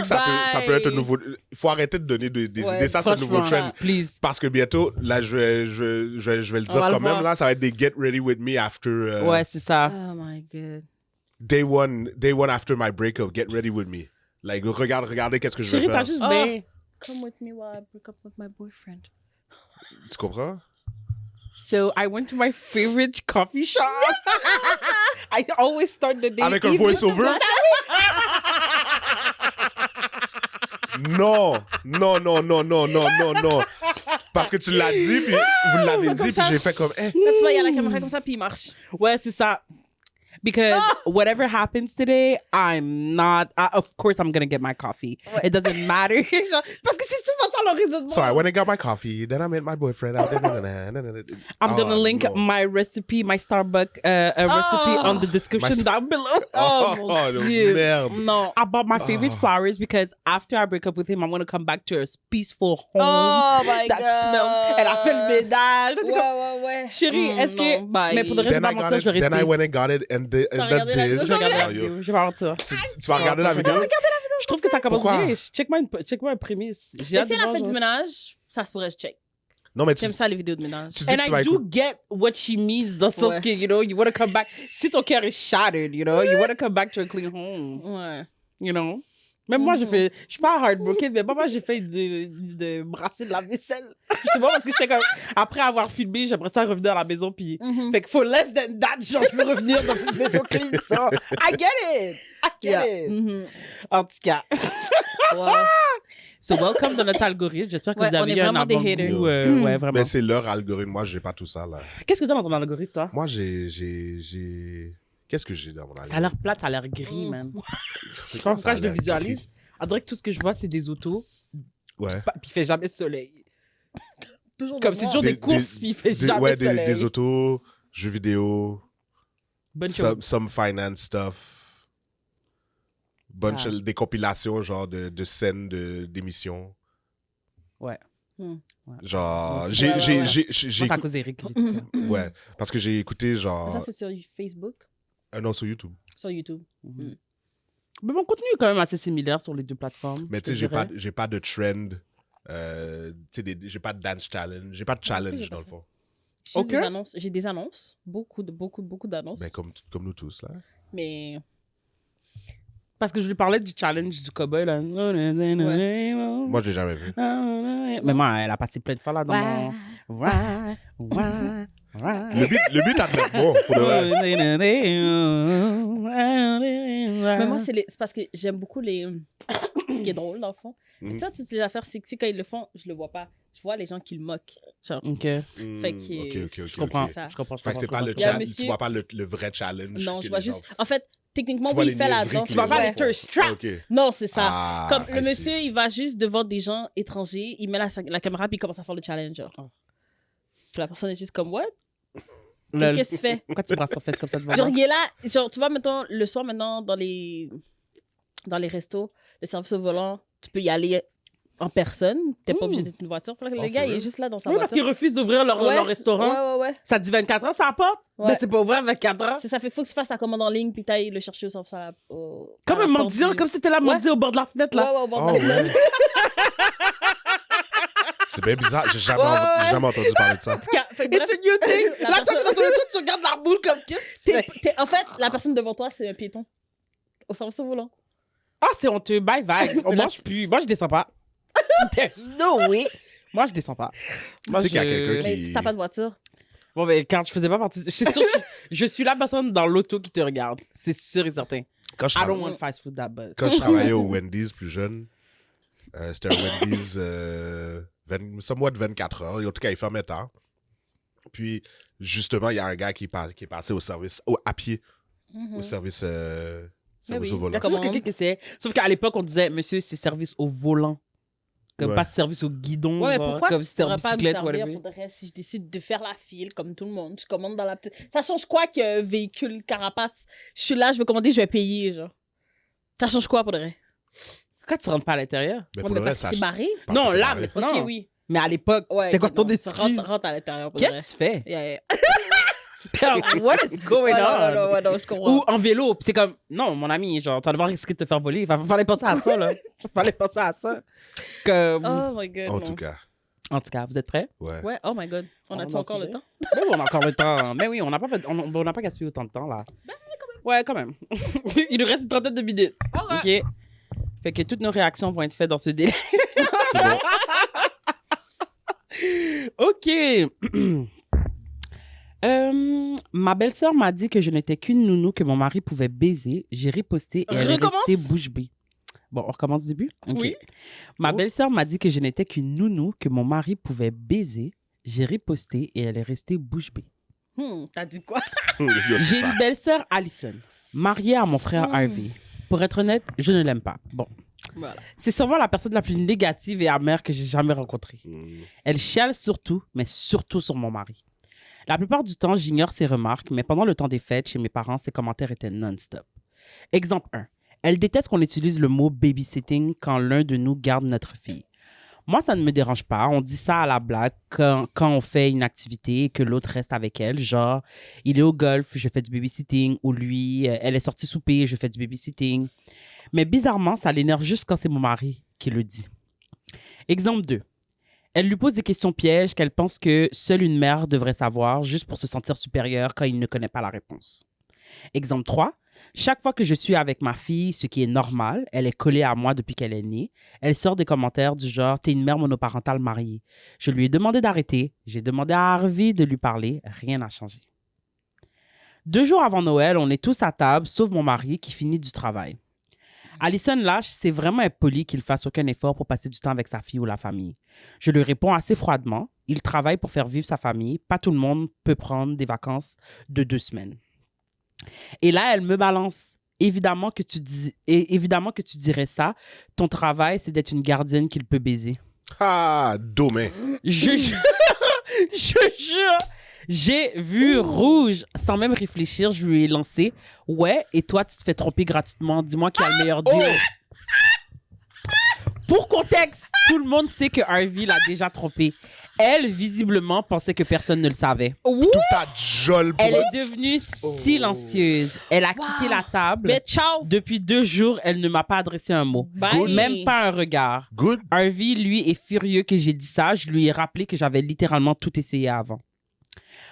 ça peut être un nouveau... Il faut arrêter de donner des idées. Ça, c'est un nouveau trend. Please. Parce que bientôt, là, je vais le dire quand même. Là, ça va être des Get Ready With Me after... ouais, c'est ça. Oh my God. Day one after my breakup. Get Ready With Me. Like, regardez qu'est-ce que je vais faire. T'as juste bien... Come with me while I break up with my boyfriend. Tu comprends? So I went to my favorite coffee shop. I always start the day avec un voice-over. Non. Parce que tu l'as dit, puis vous l'avez dit, puis j'ai fait comme... Là, tu vois, il y a la caméra comme ça, puis il marche. Ouais, c'est ça. Because whatever happens today, of course, I'm going to get my coffee. Ouais. It doesn't matter. Parce que c'est souvent ça le raisonnement. So I went and got my coffee, then I met my boyfriend. I'm going to link my recipe, my Starbucks recipe on the description down below. Oh, mon Dieu. Merde. Non. I bought my favorite flowers because after I break up with him, I want to come back to a peaceful home. Oh, my that God. smells. Elle a fait le ménage. Ouais. Chérie, est-ce que... Bye. Mais pour de vrai, mentir, je vais rester. Then I went and got it and Je vais regarder la vidéo. Je vais mentir. Tu vas regarder la vidéo? Je trouve que ça commence bien. Check-moi une prémisse. Et si elle a fait du ménage, ça se pourrait, je check. Non, mais j'aime ça, les vidéos de ménage. And I do get what she means, dans le sens que, you know, you want to come back. Si ton cœur est shattered, you know, you want to come back to a clean home. Ouais. You know? Même moi, je suis pas heartbroken, mais moi, j'ai fait de brasser de la vaisselle. Je sais pas, parce que j'étais comme, après avoir filmé, j'aimerais ça revenir à la maison, puis, fait que for less than that, genre, je veux revenir dans une maison clean, so, I get it. En tout cas. Wow. So, welcome dans notre algorithme. J'espère que vous avez eu un avant-goût. Ouais, vraiment. Mais c'est leur algorithme. Moi, j'ai pas tout ça, là. Qu'est-ce que tu as dans ton algorithme, toi? Moi, Qu'est-ce que j'ai dans mon algorithme? Ça a l'air plate, ça a l'air gris, man. Je sais pas pourquoi je le visualise. On dirait que tout ce que je vois, c'est des autos. Ouais. Puis il fait jamais soleil. Comme c'est toujours des courses, puis il fait jamais soleil. Des autos, jeux vidéo, bonne chose. some finance stuff. des compilations, genre, de scènes d'émissions. Ouais. Genre, Ouais, j'ai ouais, ouais. Moi, écouté... c'est à cause d'Eric que j'ai écouté ça. Ouais, parce que j'ai écouté, genre... Ça, c'est sur Facebook, Non, sur YouTube. sur YouTube. Mais mon contenu est quand même assez similaire sur les deux plateformes. Mais tu sais, je dirais. j'ai pas de trend. Tu sais, j'ai pas de dance challenge. J'ai pas de challenge, j'ai pas dans le ça. fond. J'ai Ok. des annonces. J'ai des annonces. Beaucoup d'annonces. Ben, comme nous tous, là. Mais Parce que je lui parlais du challenge du cowboy, là. Moi, je l'ai jamais vu. Mais moi, elle a passé plein de fois là dans Ouais. mon... Ouais. Le beat a de l'air bon, pour de vrai. Mais moi, c'est parce que j'aime beaucoup les. Ce qui est drôle, dans le fond. Mais tu vois, toutes les affaires sexy, quand ils le font, je le vois pas. Je vois les gens qui le moquent. Genre, OK. fait Ok, que. Je comprends. ok. Ça. Je comprends. Fait que c'est pas le Il y a un challenge. monsieur- Tu vois pas le vrai challenge. Non, que je vois les gens- juste. En fait, techniquement, Tu vois oui, les il fait la niaiseries danse. que Tu vas les pas gens les Ouais. thirst font. trap. Ok. Non, c'est ça. Ah, Comme I le see. monsieur, il va juste devant des gens étrangers, il met la caméra, puis il commence à faire le challenge. Genre. Puis la personne est juste comme, what? Qu'est-ce que tu fais? Pourquoi tu brasses ton fesse comme ça devant Genre, moi? il est là, genre, tu vois, mettons, le soir, maintenant, dans les restos, le service au volant, tu peux y aller en personne. T'es pas obligé d'être une voiture. Fait que le Oh, gars, for il est real? juste là dans sa Oui, parce qu'ils voiture. refusent d'ouvrir leur restaurant. Ouais. Ça dit 24 ans, ça porte? Ouais. Mais c'est pas ouvert 24 ans. C'est ça, fait qu'il faut que tu fasses ta commande en ligne, puis t'ailles le chercher au service Comme un mendiant, comme si t'étais là, mendier au bord de la fenêtre, là. Ouais, au bord Oh, de la ouais. fenêtre. C'est bien bizarre. J'ai jamais, Ouais. jamais entendu parler de ça. Fait que bref, It's a new thing. La Là, toi, personne- dans ton auto, tu regardes la boule comme qu'est-ce que tu fais? en fait, la personne devant toi, c'est un piéton. Au service au volant. Ah, c'est honteux. Bye, bye. Mais là, Moi, je pue. Moi, je descends pas. There's no way. Moi, je descends pas. Moi, Tu sais qu'il y a quelqu'un Mais qui- t'as pas de voiture. Bon, mais quand je faisais pas partie... Je suis sûr que je suis la personne dans l'auto qui te regarde. C'est sûr et certain. Quand je I don't trava- want fast food that bad. quand je travaillais au Wendy's plus jeune, c'était un Wendy's somewhat 24 heures. En tout cas, il fermait tard. Puis, justement, il y a un gars qui est passé au service, à pied, au service, service oui. au volant. Il y a toujours Commande. quelqu'un qui essayait. Sauf qu'à l'époque, on disait, monsieur, c'est service au volant. Comme Ouais. pas service au guidon. Ouais, mais genre, pourquoi comme tu si c'était en pourrais pas me bicyclette, servir whatever. pour de reste si je décide de faire la file comme tout le monde? Je commande dans la petite... Ça change quoi qu'un véhicule carapace? Je suis là, je veux commander, je vais payer, genre. Ça change quoi pour de vrai? Pourquoi tu rentres pas à l'intérieur? Mais Ouais, pour mais le vrai, parce que ça. c'est barré? parce Non, que c'est là, barré. mais Ok, non. oui. Mais à l'époque, Ouais, c'était quoi ok, ton non, excuse? Rentre à l'intérieur pour de Qu'est-ce que vrai. tu fais? Yeah. What is going on? Ouais, non, je comprends. Ou en vélo. Puis c'est comme, non, mon ami, genre, tu vas devoir risquer de te faire voler. Fallait penser à ça, là. Fallait penser à ça. Comme... Oh my god, En non. tout cas, En tout cas, vous êtes prêts? ouais. Ouais, oh my god. On On a-tu est encore dans le le temps? Mais oui, on a encore le temps. Mais oui, on n'a pas gaspillé autant de temps, là. Ouais, quand même. Il nous reste une trentaine de minutes. OK. Fait que toutes nos réactions vont être faites dans ce délai. C'est bon. OK. Ma belle-sœur m'a dit que je n'étais qu'une nounou que mon mari pouvait baiser. J'ai riposté et elle est Recommence. restée bouche bée. Bon, on recommence du début? OK. Oui. Ma belle-sœur m'a dit que je n'étais qu'une nounou que mon mari pouvait baiser. J'ai riposté et elle est restée bouche bée. T'as dit quoi? C'est J'ai ça. une belle-sœur, Allison, mariée à mon frère Harvey. Pour être honnête, je ne l'aime pas. Bon, Voilà. c'est sûrement la personne la plus négative et amère que j'ai jamais rencontrée. Mm. Elle chiale surtout, mais surtout sur mon mari. La plupart du temps, j'ignore ses remarques, mais pendant le temps des fêtes, chez mes parents, ses commentaires étaient non-stop. Exemple 1. Elle déteste qu'on utilise le mot babysitting quand l'un de nous garde notre fille. Moi, ça ne me dérange pas. On dit ça à la blague quand on fait une activité et que l'autre reste avec elle. Genre, il est au golf, je fais du babysitting. Ou lui, elle est sortie souper, je fais du babysitting. Mais bizarrement, ça l'énerve juste quand c'est mon mari qui le dit. Exemple 2. Elle lui pose des questions pièges qu'elle pense que seule une mère devrait savoir juste pour se sentir supérieure quand il ne connaît pas la réponse. Exemple 3. Chaque fois que je suis avec ma fille, ce qui est normal, elle est collée à moi depuis qu'elle est née, elle sort des commentaires du genre « T'es une mère monoparentale mariée ». Je lui ai demandé d'arrêter, j'ai demandé à Harvey de lui parler, rien n'a changé. 2 jours avant Noël, on est tous à table, sauf mon mari qui finit du travail. Allison lâche, c'est vraiment impoli qu'il fasse aucun effort pour passer du temps avec sa fille ou la famille. Je lui réponds assez froidement. Il travaille pour faire vivre sa famille. Pas tout le monde peut prendre des vacances de 2 semaines. Et là, elle me balance. Évidemment que tu dirais ça. Ton travail, c'est d'être une gardienne qu'il peut baiser. Ah, dommage. Je jure, je jure, J'ai vu rouge. Sans même réfléchir, je lui ai lancé. Ouais, et toi, tu te fais tromper gratuitement. Dis-moi qui a le meilleur deal. Pour contexte, tout le monde sait que Harvey l'a déjà trompé. Elle, visiblement, pensait que personne ne le savait. Tout ta jolle. Elle est devenue silencieuse. Elle a quitté la table. Mais ciao. Depuis 2 jours, elle ne m'a pas adressé un mot. Bye. Même pas un regard. Good. Harvey, lui, est furieux que j'ai dit ça. Je lui ai rappelé que j'avais littéralement tout essayé avant.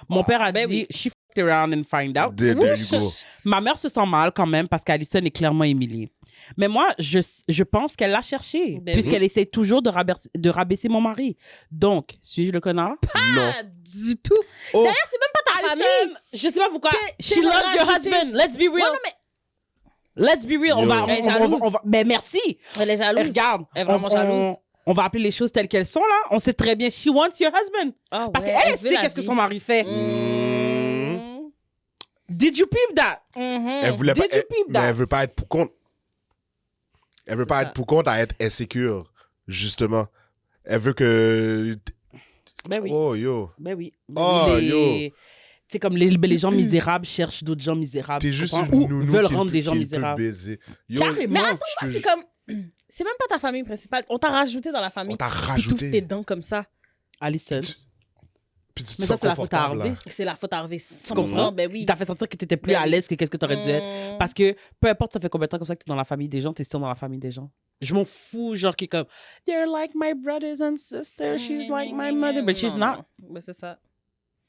Mon père a ben dit, oui. she fucked around and find out. There you go. Ma mère se sent mal quand même parce qu'Alison est clairement humiliée. Mais moi, je pense qu'elle l'a cherché, Ben puisqu'elle essaie toujours de rabaisser mon mari. Donc, suis-je le connard? Non. Pas du tout. Oh. D'ailleurs, c'est même pas ta famille. Je sais pas pourquoi. She t'es loves your rajouté. husband. Let's be real. Ouais, non, mais Let's be real. Yo. On Elle est jalouse. va. Ben merci. elle est jalouse. Regarde. Elle est vraiment jalouse. On va appeler les choses telles qu'elles sont là. On sait très bien. She wants your husband. Ah Parce ouais, qu'elle veut sait la qu'est-ce que vie. son mari fait. Mhm. Did you peep that? Elle voulait pas. Did you peep Mais that? elle veut pas être pour compte. Elle veut C'est pas ça. être pour compte à être insécure, justement. Elle veut que. Ben oui. Oh, yo. Ben oui. Oh, Tu sais, comme les gens misérables cherchent d'autres gens misérables. T'es tu juste comprends? une Ou nounou veulent qui rendre peut- des gens qui peut misérables. baiser. Yo, Carrément. Mais attends, je te c'est jure. comme. C'est même pas ta famille principale. On t'a rajouté dans la famille. On t'a Puis t'ouvres rajouté. tes dents comme ça. Alison. Puis tu te Mais ça, sens c'est la faute à confortable, Harvey. là. C'est la faute à Harvey. 100%. comprends? Ben oui. Il t'a fait sentir que t'étais plus Ben à oui. l'aise que qu'est-ce que t'aurais dû être. Mm. Parce que peu importe ça fait combien de temps comme ça que t'es dans la famille des gens, t'es still dans la famille des gens. Je m'en fous, genre qui est comme they're like my brothers and sisters, she's like my mother, but she's Non, not. non. Ben, c'est ça.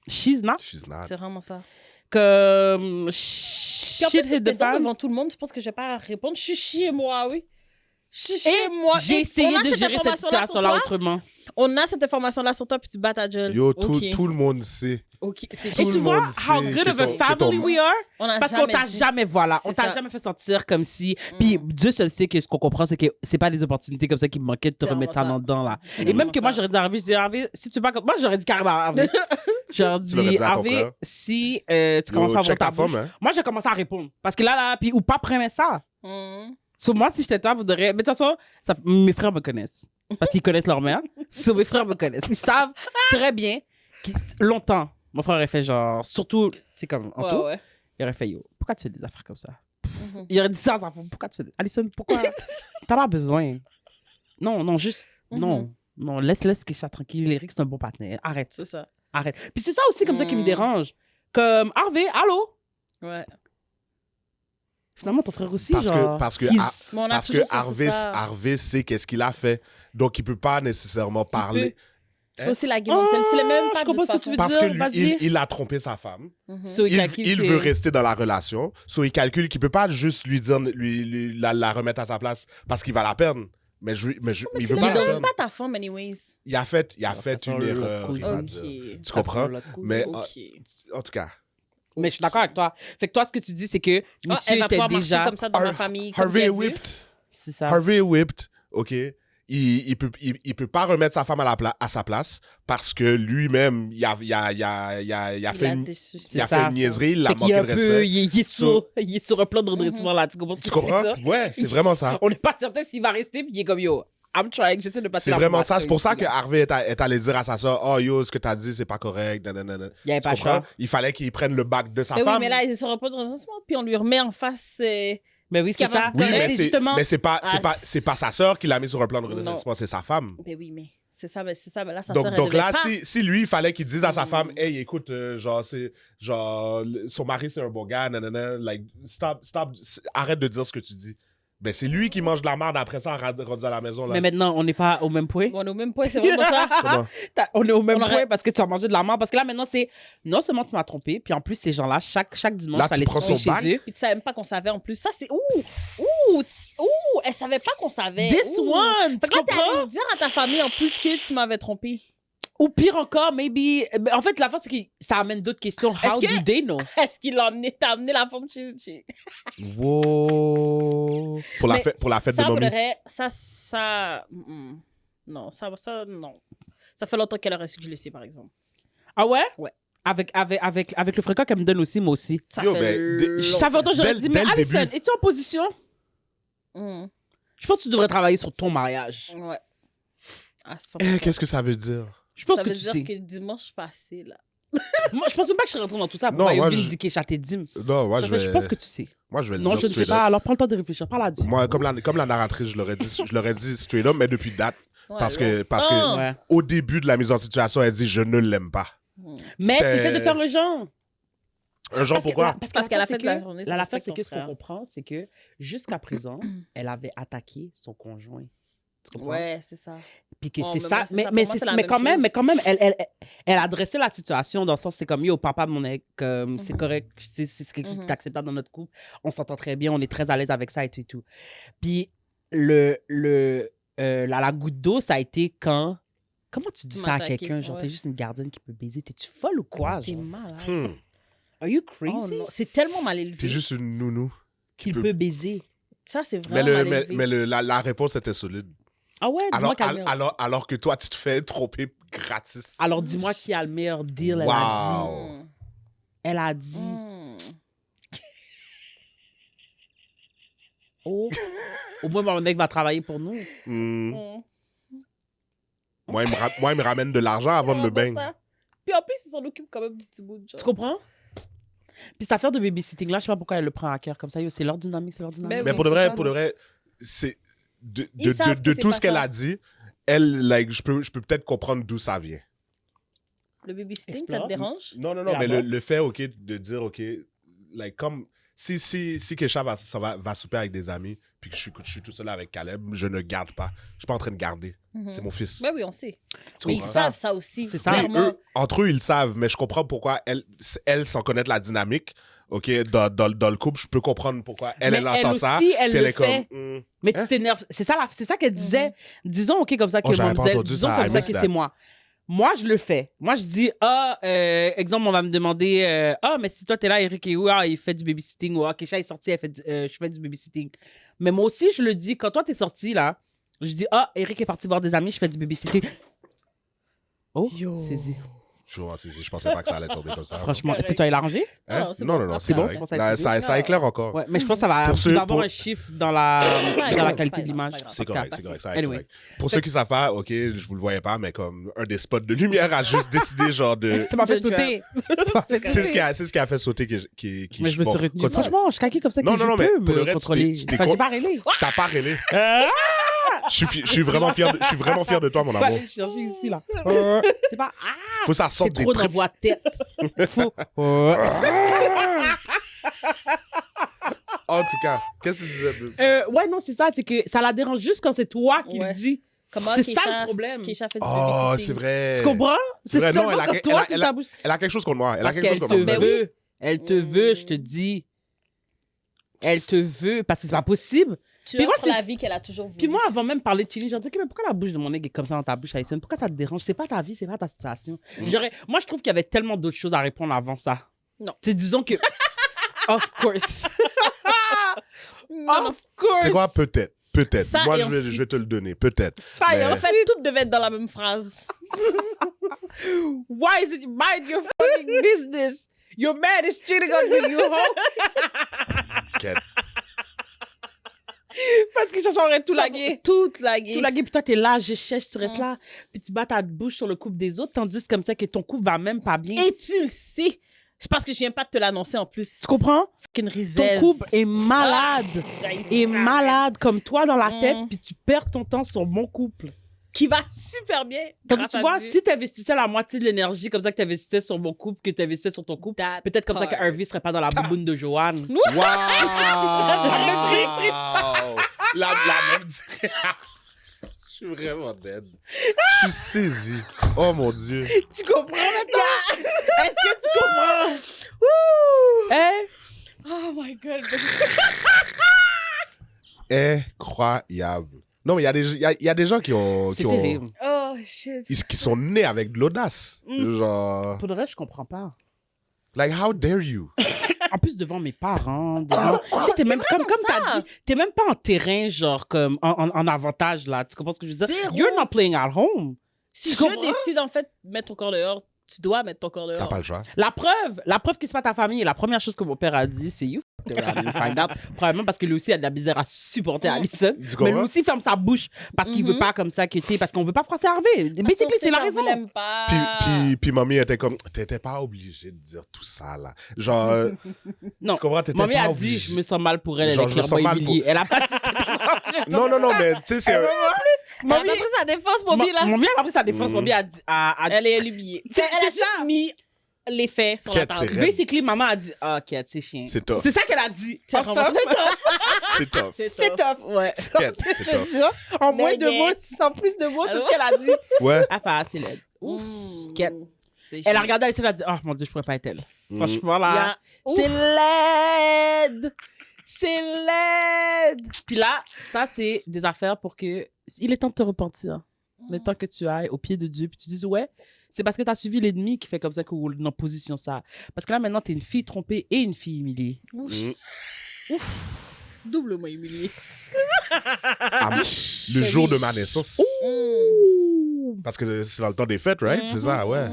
She's not. She's not. C'est vraiment ça. Comme Puis en shit plus, hit t'es the fan. devant tout le monde, tu penses que je vais pas répondre. Je suis chez moi, oui. Je suis Et chez moi. j'ai Et essayé on a de gérer cette information-là sur situation-là toi. autrement. On a cette information-là sur toi, puis tu bats ta gueule. Yo, Ok. tout le monde sait. Ok, c'est Tout Et le tu vois monde how sait good que of a ton- que family ton- we are? On a Parce qu'on jamais t'a dit. jamais, voilà, on C'est t'a ça. jamais fait sentir comme si. Puis Dieu seul sait que ce qu'on comprend, c'est que c'est pas des opportunités comme ça qui me manquaient de te C'est remettre ça vraiment ça. dedans, là. C'est Et même vraiment que moi, ça. j'aurais dit à Harvey, je dis Harvey, si tu bats comme. Moi, j'aurais dit carrément à Harvey. J'aurais Tu l'aurais dit dit à ton Harvey, frère. si tu commences à avoir check ta ta bouche. femme, hein. Moi, j'ai commencé à répondre. Parce que là, puis ou pas prémet ça. Mhm. Sur moi, si j'étais toi, vous devriez. Mais de toute façon, mes frères me connaissent. Parce qu'ils connaissent leur mère. Sur mes frères me connaissent. Ils savent très bien. Longtemps, mon frère aurait fait genre. Surtout, c'est comme. En tout, Ouais, ouais. il aurait fait yo. Pourquoi tu fais des affaires comme ça? Mhm. Il aurait dit ça à sa femme. Pourquoi tu fais des. Alison, pourquoi? T'as pas besoin. Non, juste. Mhm. Non, laisse Kesha tranquille. Eric, c'est un bon partenaire. Arrête. C'est ça. Arrête. Puis c'est ça aussi comme ça qui me Mhm. dérange. Comme Harvey, allô? Ouais. Finalement, ton frère aussi, Parce genre. que, parce que, he's- Har- Mais on a parce que toujours senti Harvey, ça. Harvey sait qu'est-ce qu'il a fait. Donc, il peut pas nécessairement parler. Tu peux aussi la game. C'est le même pas je de comprends toute ce que tu façon. veux Parce dire, que lui, vas-y. il a trompé sa femme. Mhm. So, Il calcule il que- veut rester dans la relation. So, il calcule qu'il peut pas juste lui dire, la remettre à sa place parce qu'il va la perdre. Mais il Mais veut tu pas ne la donnes perdre. pas ta femme, anyways. Il a fait façon, une le erreur. cousin. je vais Ok. dire. Tu comprends? Mais Ok. en tout cas, Mais je suis d'accord avec toi. Fait que toi, ce que tu dis, c'est que Ah, elle monsieur va était pouvoir marcher déjà. comme ça dans ma Har- famille. comme Harvey est bien vu. whipped. C'est ça. Harvey est whipped, OK? Il peut pas remettre sa femme à sa place parce que lui-même, il a fait Il a une, déçu. il a C'est fait ça. une niaiserie, il a Fait qu'il manqué est de un peu. respect. Il est sur un plan de redressement là. Tu comprends ce Tu que je veux comprends? dire? Ouais, c'est vraiment ça. On n'est pas certain s'il va rester, puis il est comme yo. I'm trying, j'essaie de passer C'est la vraiment information ça. C'est pour ça ici, que là. Harvey est allé dire à sa soeur, oh yo, ce que t'as dit, c'est pas correct. Nanana. Il n'y avait Tu pas comprends? choix. Il fallait qu'il prenne le bac de sa Mais oui, femme. mais là, il se reprend de redressement, puis on lui remet en face. Mais oui, Ce qui c'est ça. a pas- Oui, Ouais, mais c'est c'est justement. mais c'est pas, Ah, c'est pas sa sœur qui l'a mis sur un plan de Non. redressement, c'est sa femme. Ben oui, mais c'est ça, mais là, sa Donc, sœur, elle donc devait là, pas. si lui, il fallait qu'il dise à sa Mm. femme, hey, écoute, son mari, c'est un bon gars, nanana, like, stop, arrête de dire ce que tu dis. Ben, c'est lui qui mange de la merde après ça, rendu à la maison, là. Mais maintenant, on n'est pas au même point. Bon, on est au même point, c'est vraiment ça. Comment? On est au même On aurait- point parce que tu as mangé de la merde. Parce que là, maintenant, c'est non seulement tu m'as trompé, puis en plus, ces gens-là, chaque dimanche, Là, tu t'allais prends son chez bac. eux. Puis tu savais même pas qu'on savait en plus. Ça, c'est. Ouh, elle savait pas qu'on savait. This Ouh. one! Fait Tu que là, t'es comprends? allé dire à ta famille en plus que tu m'avais trompé. Ou pire encore, maybe. En fait, la fin, c'est que ça amène d'autres questions. How Est-ce que- do they know? Est-ce qu'il t'as amené la femme chez... Wow. Pour Mais la fête de Ça, pour mommy. le vrai, non, ça, non. Ça fait longtemps qu'elle aurait su que je le sais, par exemple. Ah ouais? Ouais. Avec le fréquent qu'elle me donne aussi, moi aussi. Ça Yo, fait ben, longtemps. Ça fait longtemps que j'aurais Dès- dit, dès mais le Alison, début. es-tu en position? Mhm. Je pense que tu devrais travailler sur ton mariage. Ouais. À 100%. Qu'est-ce que ça veut dire? Je pense Ça que veut tu dire sais. que dimanche passé, là, Moi, je pense même pas que je serais rentrée dans tout ça pour Non, moi, Mayovi je- dit Kesha t'es dim. Non, moi, Je pense que tu sais. Moi, je vais le Non, dire je ne sais straight pas. up. Alors, prends le temps de réfléchir. Parle là-dessus. Moi, comme la narratrice, je l'aurais dit straight up, mais depuis date. Parce que Ouais. au début de la mise en situation, elle dit « Je ne l'aime pas Mais C'était- t'essaies de faire un genre. ». Un genre, pourquoi? Parce qu'elle a fait de la journée. L'affaire, c'est que ce qu'on comprend, c'est que jusqu'à présent, elle avait attaqué son conjoint. Tu comprends? Ouais, c'est ça. Puis que Oh, c'est mais ça. moi, c'est Mais, ça. mais, Pour moi, c'est- c'est la mais même quand même, chose. elle adressait la situation dans le sens, c'est comme, yo, papa de mon ex, comme, c'est Mhm. correct, c'est quelque chose qui Mhm. est acceptable dans notre couple. On s'entend très bien, on est très à l'aise avec ça et tout et tout. Puis la goutte d'eau, ça a été quand... Comment tu dis Tu ça à m'as attaqué, quelqu'un? Genre, ouais. t'es juste une gardienne qui peut baiser. T'es-tu folle ou quoi? T'es Genre? malade. Are you Oh crazy? non, c'est tellement mal élevé. T'es juste une nounou. Qu'il peut baiser. Ça, c'est Mais, vraiment mal élevé. la réponse était solide. Ah ouais, dis-moi qui a le meilleur. Alors que toi, tu te fais tromper gratis. Alors, dis-moi qui a le meilleur deal, elle a dit. Wow. Mm. Elle a dit, Mm. oh, au moins, mon mec va travailler pour nous. Hmm. Mm. Moi, il me ramène de l'argent avant de me Vraiment baigner. ça. Puis en plus, ils s'en occupent quand même du petit bout de genre. Tu comprends? Puis cette affaire de babysitting-là, je sais pas pourquoi elle le prend à cœur comme ça. Yo, c'est leur dynamique, c'est leur dynamique. Ben Mais oui, pour de c'est vrai, ça, c'est Ils savent que de c'est tout pas ce qu'elle ça. a dit, elle, like, je peux peut-être comprendre d'où ça vient. Le babysitting, ça Explore. te dérange? Non, Et mais alors? le fait, OK, de dire, OK, like, comme si Kesha va souper avec des amis, puis que je suis tout seul avec Caleb, je ne garde pas. Je suis pas en train de garder. Mhm. C'est mon fils. Ben oui, on sait. Tu Mais ils comprends? savent ça aussi. C'est ça. Oui, clairement. entre eux, ils savent, mais je comprends pourquoi elle sans connaître la dynamique, OK, dans le couple, je peux comprendre pourquoi elle Mais entend ça. aussi, elle puis le est comme, fait. Mais tu Hein? t'énerves. C'est ça qu'elle disait. Disons, OK, comme ça que Oh, j'avais pas mademoiselle, entendu disons ça. comme I ça missed que that. c'est moi. Moi, je le fais. Moi, je dis, exemple, on va me demander, mais si toi, t'es là, Eric est où? Ah, il fait du babysitting. Ou, ah, Kesha est sorti, je fais du babysitting. Mais moi aussi, je le dis, quand toi, t'es sorti, là, je dis, Eric est parti voir des amis, je fais du babysitting. Oh, Yo. saisi. Je pensais pas que ça allait tomber comme ça. Franchement, est-ce que tu as l'arrangé? Hein? Non, c'est Non, bon. non, C'est c'est bon, correct. tu penses à Là, être ça éclaire encore. Ouais, mais je pense que ça va, Pour ceux- il va y avoir pour- un chiffre dans la grave, qualité c'est de pas l'image. grave, C'est En tout cas, correct, c'est correct. Ça va être Anyway. correct. Pour ceux qui savent pas, OK, je vous le voyais pas, mais comme un des spots de lumière a juste décidé, genre, de. Ça m'a fait De sauter. Ça m'a fait C'est sauter. ce qui a fait sauter qui Mais je me bon, suis retenue. continue. Franchement, je caquais comme ça que Non, je non, mais peux pour le me reste, contrôler. tu t'es Enfin, con- j'ai pas rêvé. T'as pas rêvé. Je suis vraiment fier de toi, mon Je vais amour. aller chercher ici, là. C'est pas... Faut que ça C'est sorte des trop tripes. d'envoi de tête. Faut... En tout cas, qu'est-ce que tu disais? ouais, non, c'est ça. C'est que ça la dérange juste quand c'est toi qui Ouais. le dis. Comment C'est Kesha- ça le problème. Kesha fait du Oh, babysitting. c'est vrai. Tu comprends? C'est vrai, non, seulement elle a- quand toi, elle tu a- ta bouche. Elle a quelque chose contre moi. Elle a Parce quelque qu'elle chose te contre moi. veut. Elle te veut, je te dis. Elle te veut. Parce que c'est pas possible. Tu Puis moi, offres c'est- la vie qu'elle a toujours voulu. Puis moi, avant même de parler de chili, j'ai dit, OK, mais pourquoi la bouche de mon nègre est comme ça dans ta bouche, Aïssane? Pourquoi ça te dérange? C'est pas ta vie, c'est pas ta situation. Moi, je trouve qu'il y avait tellement d'autres choses à répondre avant ça. Non. Tu sais, disons que... Of course. Non, Of course. C'est quoi? Peut-être. Peut-être. Ça, Moi, et je vais ensuite- te le donner. Peut-être. Ça, et Mais- En ensuite, fait, tout devait être dans la même phrase. why is it you mind your fucking business? Your man is cheating on you, you hoe. Quête. Parce que j'aurais tout lagué. Toute laguée. Tout lagué, puis toi, t'es là, je cherche, tu restes là, puis tu bats ta bouche sur le couple des autres, tandis comme ça que ton couple va même pas bien. Et tu le sais. C'est parce que je viens pas de te l'annoncer en plus. Tu comprends? Fucking Ton rizaise. couple est malade. J'haïs Est ça. malade comme toi dans la tête, Mm. puis tu perds ton temps sur mon couple. Qui va super bien. Tandis grâce tu à vois, Dieu. si tu investissais la moitié de l'énergie comme ça que tu investissais sur mon couple, que tu investissais sur ton couple, That peut-être comme ça que part. Harvey serait pas dans la bouboune de Joanne. Wow! La La même Je suis vraiment dead. Je suis saisi. Oh mon Dieu. Tu comprends maintenant? Est-ce que tu comprends? Hein? Oh my God. Incroyable. Non, mais il y a des gens qui ont. C'est Qui, ont terrible. Oh shit. qui sont nés avec de l'audace. Genre. Pour le reste, je comprends pas. Like, how dare you? En plus, devant mes parents, devant... Tu sais, t'es même, comme t'as ça. dit, t'es même pas en terrain, genre, comme, en avantage, là. Tu comprends ce que je veux dire? Zéro. You're not playing at home. Si Tu je comprends? décide en fait de mettre ton corps dehors, tu dois mettre ton corps dehors. T'as pas le choix. La preuve que c'est pas ta famille, la première chose que mon père a dit, c'est you find out. Probablement parce que lui aussi a de la misère à supporter Allison. Tu Mais lui comprends? aussi ferme sa bouche parce qu'il veut pas comme ça que tu sais, parce qu'on veut pas froisser Harvey. Basically, c'est la raison. Puis mamie était comme, t'étais pas obligé de dire tout ça, là. Genre, Non. tu comprends? T'étais Mamie pas a obligé. dit, je me sens mal pour elle, elle Genre, est je me sens clairement mal humiliée. Elle a pas dit. Non, mais tu sais, c'est... Elle a pris sa défense, Bobby, là. Mamie a pris sa défense. Mamie a dit. Elle est humiliée. Elle a juste mis les faits sur la Quête, table. c'est raide. Basically, maman a dit, ah, ok, c'est chien. C'est tough. C'est ça qu'elle a dit. C'est En vraiment- somme, C'est tough. c'est tough. Ouais. Quête, c'est Je tough. dis ça, en moins de Mais- mots, sans plus de mots, c'est Allô? ce qu'elle a dit. Ouais. Elle fait assez laide. Quête. C'est Elle a chiant. regardé Alice, elle a dit, oh mon Dieu, je pourrais pas être elle. Franchement, Il y a- là, c'est laide. C'est laide. Puis là, ça, c'est des affaires pour que... Il est temps de te repentir. Il est temps que tu ailles au pied de Dieu, puis tu dises, ouais, c'est parce que tu as suivi l'ennemi qui fait comme ça qu'on est en position ça. Parce que là, maintenant, tu es une fille trompée et une fille humiliée. Doublement humiliée. Ah, le jour de ma naissance. Parce que c'est dans le temps des fêtes, right? C'est ça, ouais.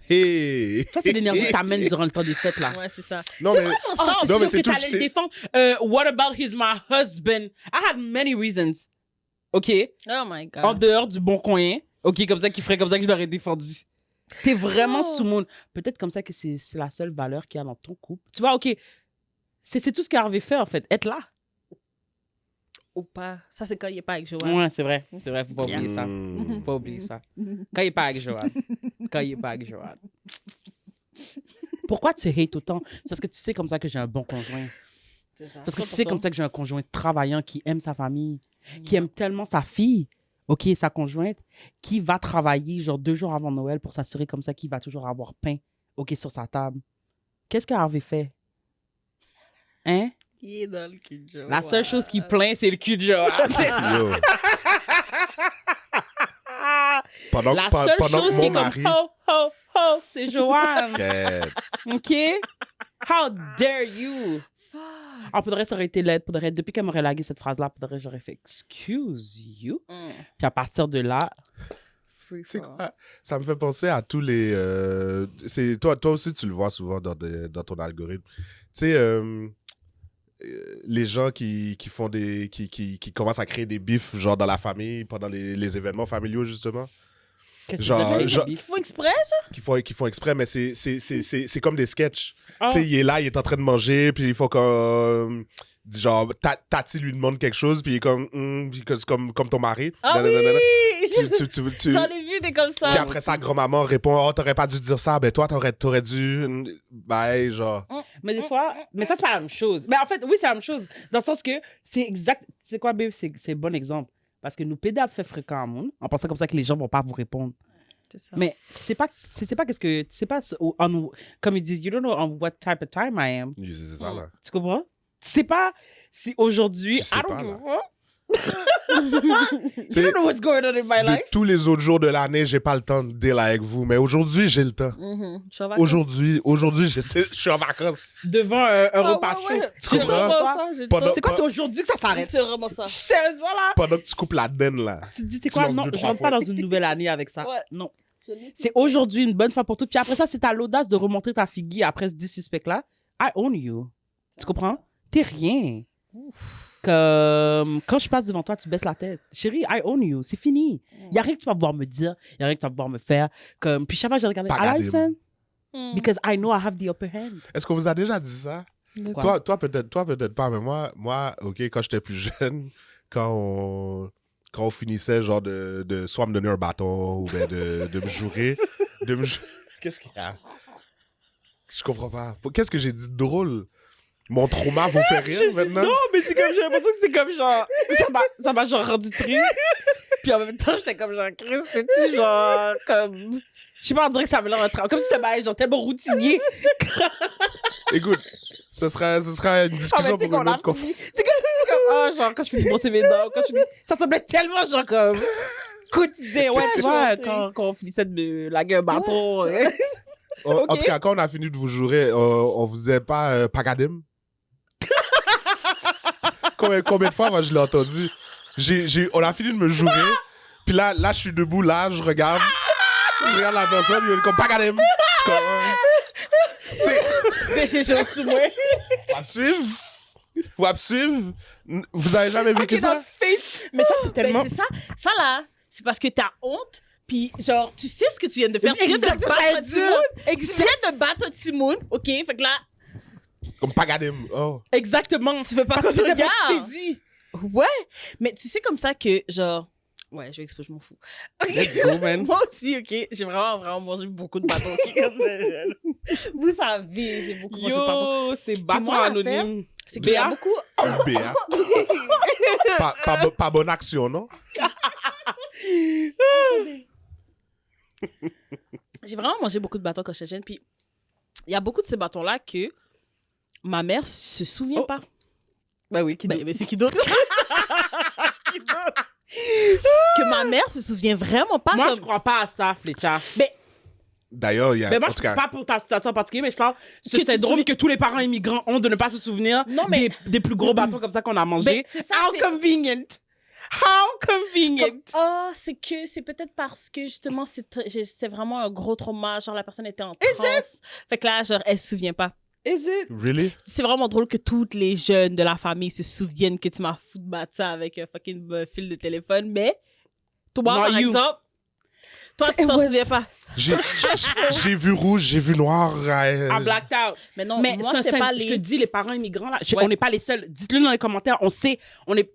Hey! Ça, c'est l'énergie que t'amènes durant le temps des fêtes, là. Ouais, c'est ça. Non, mais... Oh, c'est non, sûr mais que c'est tout... t'allais le défendre. What about he's my husband? I had many reasons. OK? Oh my God. En dehors du bon coin. OK, comme ça, qui ferait comme ça que je l'aurais défendu. T'es vraiment sous mon... Peut-être comme ça que c'est la seule valeur qu'il y a dans ton couple. Tu vois, OK, c'est tout ce qu'Harvey fait, en fait. Être là. Ou pas. Ça, c'est quand il n'est pas avec Joanne. Ouais, c'est vrai. C'est vrai, faut pas oublier ça. Mm. Faut pas oublier ça. Quand il est pas avec Joanne. Quand il est pas avec Joanne. Pourquoi tu hates autant? C'est parce que tu sais comme ça que j'ai un bon conjoint. C'est ça. Parce que tu sais comme ça que j'ai un conjoint travaillant qui aime sa famille, qui aime tellement sa fille, OK, sa conjointe, qui va travailler genre 2 jours avant Noël pour s'assurer comme ça qu'il va toujours avoir pain, OK, sur sa table. Qu'est-ce que Harvey fait? Hein? Il est dans le cul de Joanne. La seule chose qui plaint, c'est le cul de Joanne. Yo. Pendant La que, seule pendant chose que qui est mon comme mari... ho, ho, ho, c'est Joanne. Quête. OK? How dare you? Ah, pour de vrai, ça aurait été laid. Pour de vrai, depuis qu'elle m'aurait lagué cette phrase-là, pour de vrai, j'aurais fait « Excuse you? » Puis à partir de là... Free C'est for all. quoi? Ça me fait penser à tous les... c'est toi aussi, tu le vois souvent dans ton algorithme. Tu sais, les gens qui font des... qui commencent à créer des bifs, genre dans la famille, pendant les événements familiaux, justement. Qu'est-ce que Genre, tu veux dire, genre- les Ils bifs? font exprès? Qui font exprès, mais c'est comme des sketchs. Ah. Tu sais, il est là, il est en train de manger, puis il faut comme... genre, Tati lui demande quelque chose, puis il est comme... puis que c'est comme ton mari. Ah Nanana. oui! Tu- J'en ai vu des comme ça. Puis après ça, grand-maman répond, oh, t'aurais pas dû dire ça, ben toi, t'aurais dû... Ben, genre... Mais des fois... Mais ça, c'est pas la même chose. Mais en fait, oui, c'est la même chose. Dans le sens que c'est exact... C'est quoi, babe? C'est un bon exemple. Parce que nous, pédales fait fréquent à monde, en pensant comme ça que les gens vont pas vous répondre. C'est ça. Mais tu sais pas qu'est-ce que... Tu sais pas... Comme ils disent, you don't know on what type of time I am. C'est ça, là. Tu comprends? Tu sais pas si aujourd'hui... Tu sais I don't pas, give là. a fuck. You C'est- don't know what's going on in my De life. tous les autres jours de l'année, j'ai pas le temps de deal avec vous, mais aujourd'hui, j'ai le temps. Mhm. Je suis en vacances. Aujourd'hui, je suis en vacances. Devant un Ah, repas ouais, chaud. ouais. Tu C'est comprends? vraiment ça. j'ai le Pendant- temps. C'est quoi, c'est aujourd'hui que ça s'arrête? C'est vraiment ça. Sérieusement, là? Pendant que tu coupes la denne, là. Tu te dis, c'est Tu quoi? lances Non, deux, je trois rentre pas points. dans une nouvelle année avec ça. Ouais. Non. Je l'ai C'est aujourd'hui une bonne fois pour toutes. Puis après ça, c'est à l'audace de remontrer ta figure après ce 10 suspects-là. I own you. Tu comprends? T'es rien. Comme quand je passe devant toi, tu baisses la tête. Chérie, I own you. C'est fini. Il y a rien que tu vas pouvoir me dire. Il y a rien que tu vas pouvoir me faire. Comme... Puis chaque fois, j'ai regardé. Pas garder. Alison, Mhm. because I know I have the upper hand. Est-ce qu'on vous a déjà dit ça? Quoi? Toi, peut-être pas, mais moi, OK, quand j'étais plus jeune, quand on finissait, genre, de soit me donner un bâton ou ben de me jurer, Qu'est-ce qu'il y a? Je comprends pas. Qu'est-ce que j'ai dit de drôle? Mon trauma vous fait rire maintenant? Non, mais c'est comme, j'ai l'impression que c'est comme genre, ça m'a genre rendu triste. Puis en même temps, j'étais comme genre, Chris, c'était-tu genre, comme, je sais pas, on dirait que ça me l'air un travail. Comme si c'était genre tellement routinier. Écoute, ce sera une discussion pour une autre conférence. C'est comme, ah, genre, quand je fais du brosser mes dents, quand je fais, ça semblait tellement genre comme, quotidien, ouais, tu vois, quand on finissait de me laguer un bâton. En tout cas, quand on a fini de vous jurer, on vous disait pas Pagadim? Combien de fois moi, je l'ai entendu? On a fini de me jurer, puis là, je suis debout, là, je regarde la personne, il est comme Pagadim! Je suis comme, tu sais, Mais c'est chaud sous moi. pas te suivre? Wap suivre? Vous avez jamais vécu ça? Mais ça, c'est tellement... Ben, c'est ça. Ça, là, c'est parce que t'as honte. Puis, genre, tu sais ce que tu viens de faire. Tu viens de Exactement, battre j'allais un dire. Timoun. Tu viens de battre un Timoun. OK? Fait que là, Comme Pagadem. Oh. Exactement. tu veux pas Parce qu'on que te c'était pas regarde. saisi. Ouais. Mais tu sais comme ça que, genre... Ouais, je vais expliquer, je m'en fous. Let's go, man. Moi aussi, OK? J'ai vraiment mangé beaucoup de bâtons. OK? Comme ça, vous savez, j'ai beaucoup mangé de bâtons. Yo, c'est bâton moi, l'affaire, anonyme. C'est qu'il y a Béa? beaucoup... BA. Pas bonne action, non? J'ai vraiment mangé beaucoup de bâtons quand j'étais jeune. Puis, il y a beaucoup de ces bâtons-là que ma mère se souvient Oh. pas. Ben oui, qui Ben, mais c'est qui d'autre? Que ma mère se souvient vraiment pas. Moi, comme... je crois pas à ça, Fletcher. D'ailleurs, il y a. Mais moi, en je tout ne cas, pas pour ta situation en particulier, mais je parle Que ce tu syndrome te- que tous les parents immigrants ont de ne pas se souvenir Non, mais- des plus gros bâtons comme ça qu'on a Ben, mangés. c'est ça, How c'est- convenient! How convenient! Oh, c'est que c'est peut-être parce que justement c'était vraiment un gros trauma, genre la personne était en transe. Fait que là, genre elle se souvient pas. Is it? really? C'est vraiment drôle que toutes les jeunes de la famille se souviennent que tu m'as foutu de battre ça avec un fucking fil de téléphone, mais toi, Not par you. exemple, toi, tu It t'en was- souviens pas. J'ai vu rouge, j'ai vu noir. I blacked out. Mais non, Mais moi, c'est un c'était pas je te les... dis, les parents immigrants, là, Ouais. on n'est pas les seuls. Dites-le dans les commentaires. On sait,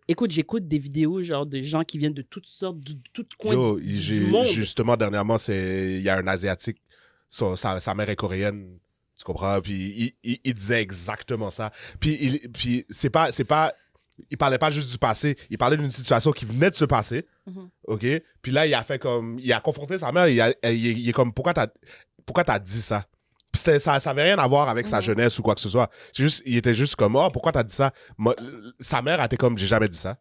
Écoute, j'écoute des vidéos genre de gens qui viennent de toutes sortes, de toutes coins Yo, du monde. justement, dernièrement, il y a un Asiatique, sa mère est coréenne, tu comprends? Puis il disait exactement ça. Puis c'est pas, il parlait pas juste du passé, il parlait d'une situation qui venait de se passer, Mhm. OK? Puis là, il a confronté sa mère, il est comme, pourquoi t'as dit ça? Puis ça avait rien à voir avec sa jeunesse ou quoi que ce soit. Il était juste comme, oh, pourquoi t'as dit ça? Sa mère a été comme, j'ai jamais dit ça.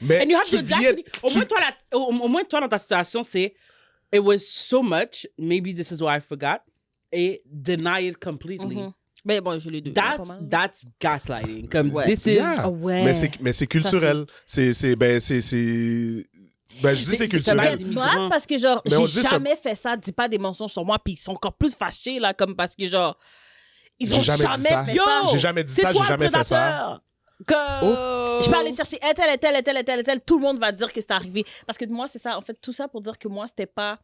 Mais And you have tu the viens... audacity. Au moins, toi, dans ta situation, c'est it was so much, maybe this is why I forgot, et deny it completely. Mhm. Mais bon, je les deux. pas mal. That's gaslighting. Comme, Ouais. this is... Yeah. Ah ouais. Mais c'est culturel. Ben, je dis c'est C'est culturel. ça, Moi, parce que genre, Mais on j'ai dit, jamais fait ça, dis pas des mensonges sur moi, puis ils sont encore plus fâchés, là, comme parce que genre, ils ont J'ai jamais dit ça. fait Yo! ça. J'ai jamais dit C'est ça, toi j'ai le jamais fait ça. prédateur. Comme... Je peux aller chercher un tel, tout le monde va dire que c'est arrivé. Parce que moi, c'est ça, en fait, tout ça pour dire que moi, c'était pas,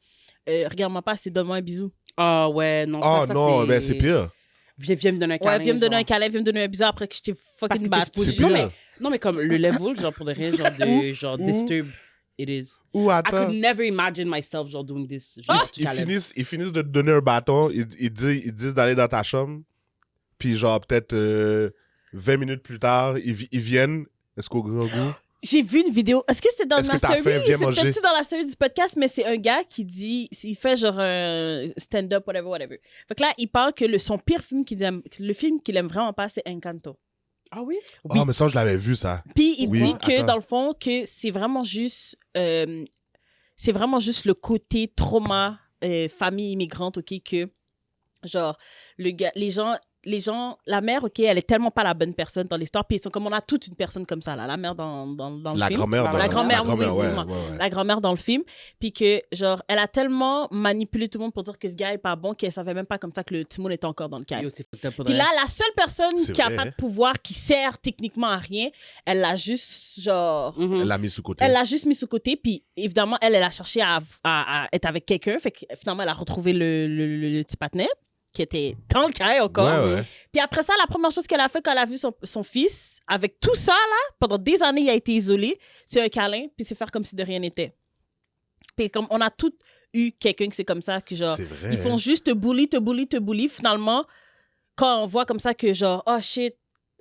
regarde-moi pas, c'est donne-moi un bisou. Ah ouais, non, Oh ça non, ben c'est pire. Viens me donner un câlin. Ouais, viens me donner genre. un câlin, viens me donner un bisou après que je t'ai Parce fucking que t'es battu. supposé- C'est non, pire. non, mais comme le level, genre, pour de rien, genre disturb, it is. Ou I attends, could never imagine myself, genre, doing this. Genre, ils finissent de te donner un bâton, ils disent d'aller dans ta chambre, puis genre peut-être 20 minutes plus tard, ils viennent. Est-ce qu'au grand goût? J'ai vu une vidéo. Est-ce que c'était dans Est-ce ma que t'as story? faim? Viens C'est manger. peut-être dans la story du podcast, mais c'est un gars qui dit, il fait genre un stand-up, whatever. Fait que là, il parle que son pire film le film qu'il aime vraiment pas, c'est Encanto. Ah oui? Oh, mais ça, je l'avais vu, ça. Puis il Oui, dit que attends. dans le fond, que c'est vraiment juste le côté trauma famille immigrante, ok, que genre le gars, les gens, la mère, ok, elle est tellement pas la bonne personne dans l'histoire. Puis ils sont comme on a toute une personne comme ça là, la mère dans le La film. grand-mère. La grand-mère, oui, ouais, excuse-moi. ouais. La grand-mère dans le film, puis que, genre, elle a tellement manipulé tout le monde pour dire que ce gars est pas bon qu'elle savait même pas comme ça que le Timon était encore dans le cadre. Yo, c'est fucked up pour Puis de là, vrai. la seule personne C'est qui a vrai. pas de pouvoir, qui sert techniquement à rien, elle l'a juste, genre... Mhm. Elle l'a mis sous côté. Elle l'a juste mis sous côté, puis évidemment, elle a cherché à être avec quelqu'un, fait que finalement, elle a retrouvé le petit patinet, qui était dans le cahier encore. Ouais, ouais. Puis après ça, la première chose qu'elle a fait quand elle a vu son fils, avec tout ça, là, pendant des années, il a été isolé, c'est un câlin, puis c'est faire comme si de rien n'était. Puis comme on a tous eu quelqu'un qui c'est comme ça, que genre, C'est vrai. ils font juste te bully. Finalement, quand on voit comme ça que genre, oh shit,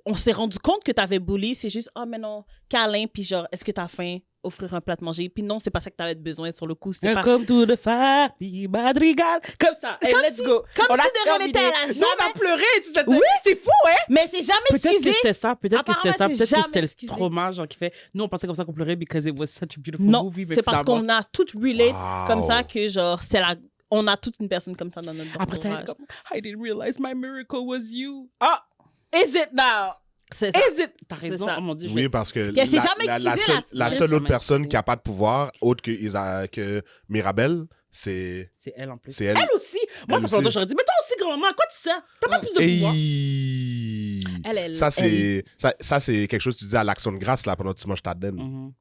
on s'est rendu compte que t'avais bully, c'est juste, oh mais non, câlin, puis genre, est-ce que t'as faim? Offrir un plat de manger. Puis non, c'est pas ça que t'avais besoin sur le coup. C'était pas... Welcome to the family Madrigal. Comme ça. Hey, Comme let's si- go. comme On a si de rien terminé. n'était, elle a Nous, on a jamais- pleuré sur cette... Oui. C'est fou, hein? Mais c'est jamais Peut-être que excusé. c'était ça. Peut-être que c'était ça. Apparemment, Peut-être c'est que c'était jamais le excusé. trauma, genre, qui fait... Nous, on pensait comme ça qu'on pleurait because it was such a beautiful Non, movie. mais c'est parce finalement- qu'on a toutes relate Wow. comme ça que genre, on a toute une personne comme ça dans notre Après ça, elle est entourage. comme, I didn't realize my miracle was you. Ah! Is it now? C'est ça. Is it? T'as C'est raison. ça. Oh mon Dieu. Oui, parce que Qu'elle s'est jamais excusée, la la seule autre jamais personne excusée. qui a pas de pouvoir, autre que Mirabelle, c'est C'est elle en plus. C'est elle. Elle aussi. Moi, Elle ça fait longtemps que aussi. j'aurais dit, mais toi aussi, grand-maman, à quoi tu sers? T'as pas plus de pouvoir. Hey! Ça, c'est quelque chose que tu dis à l'action de grâce là, pendant que tu manges ta dinde.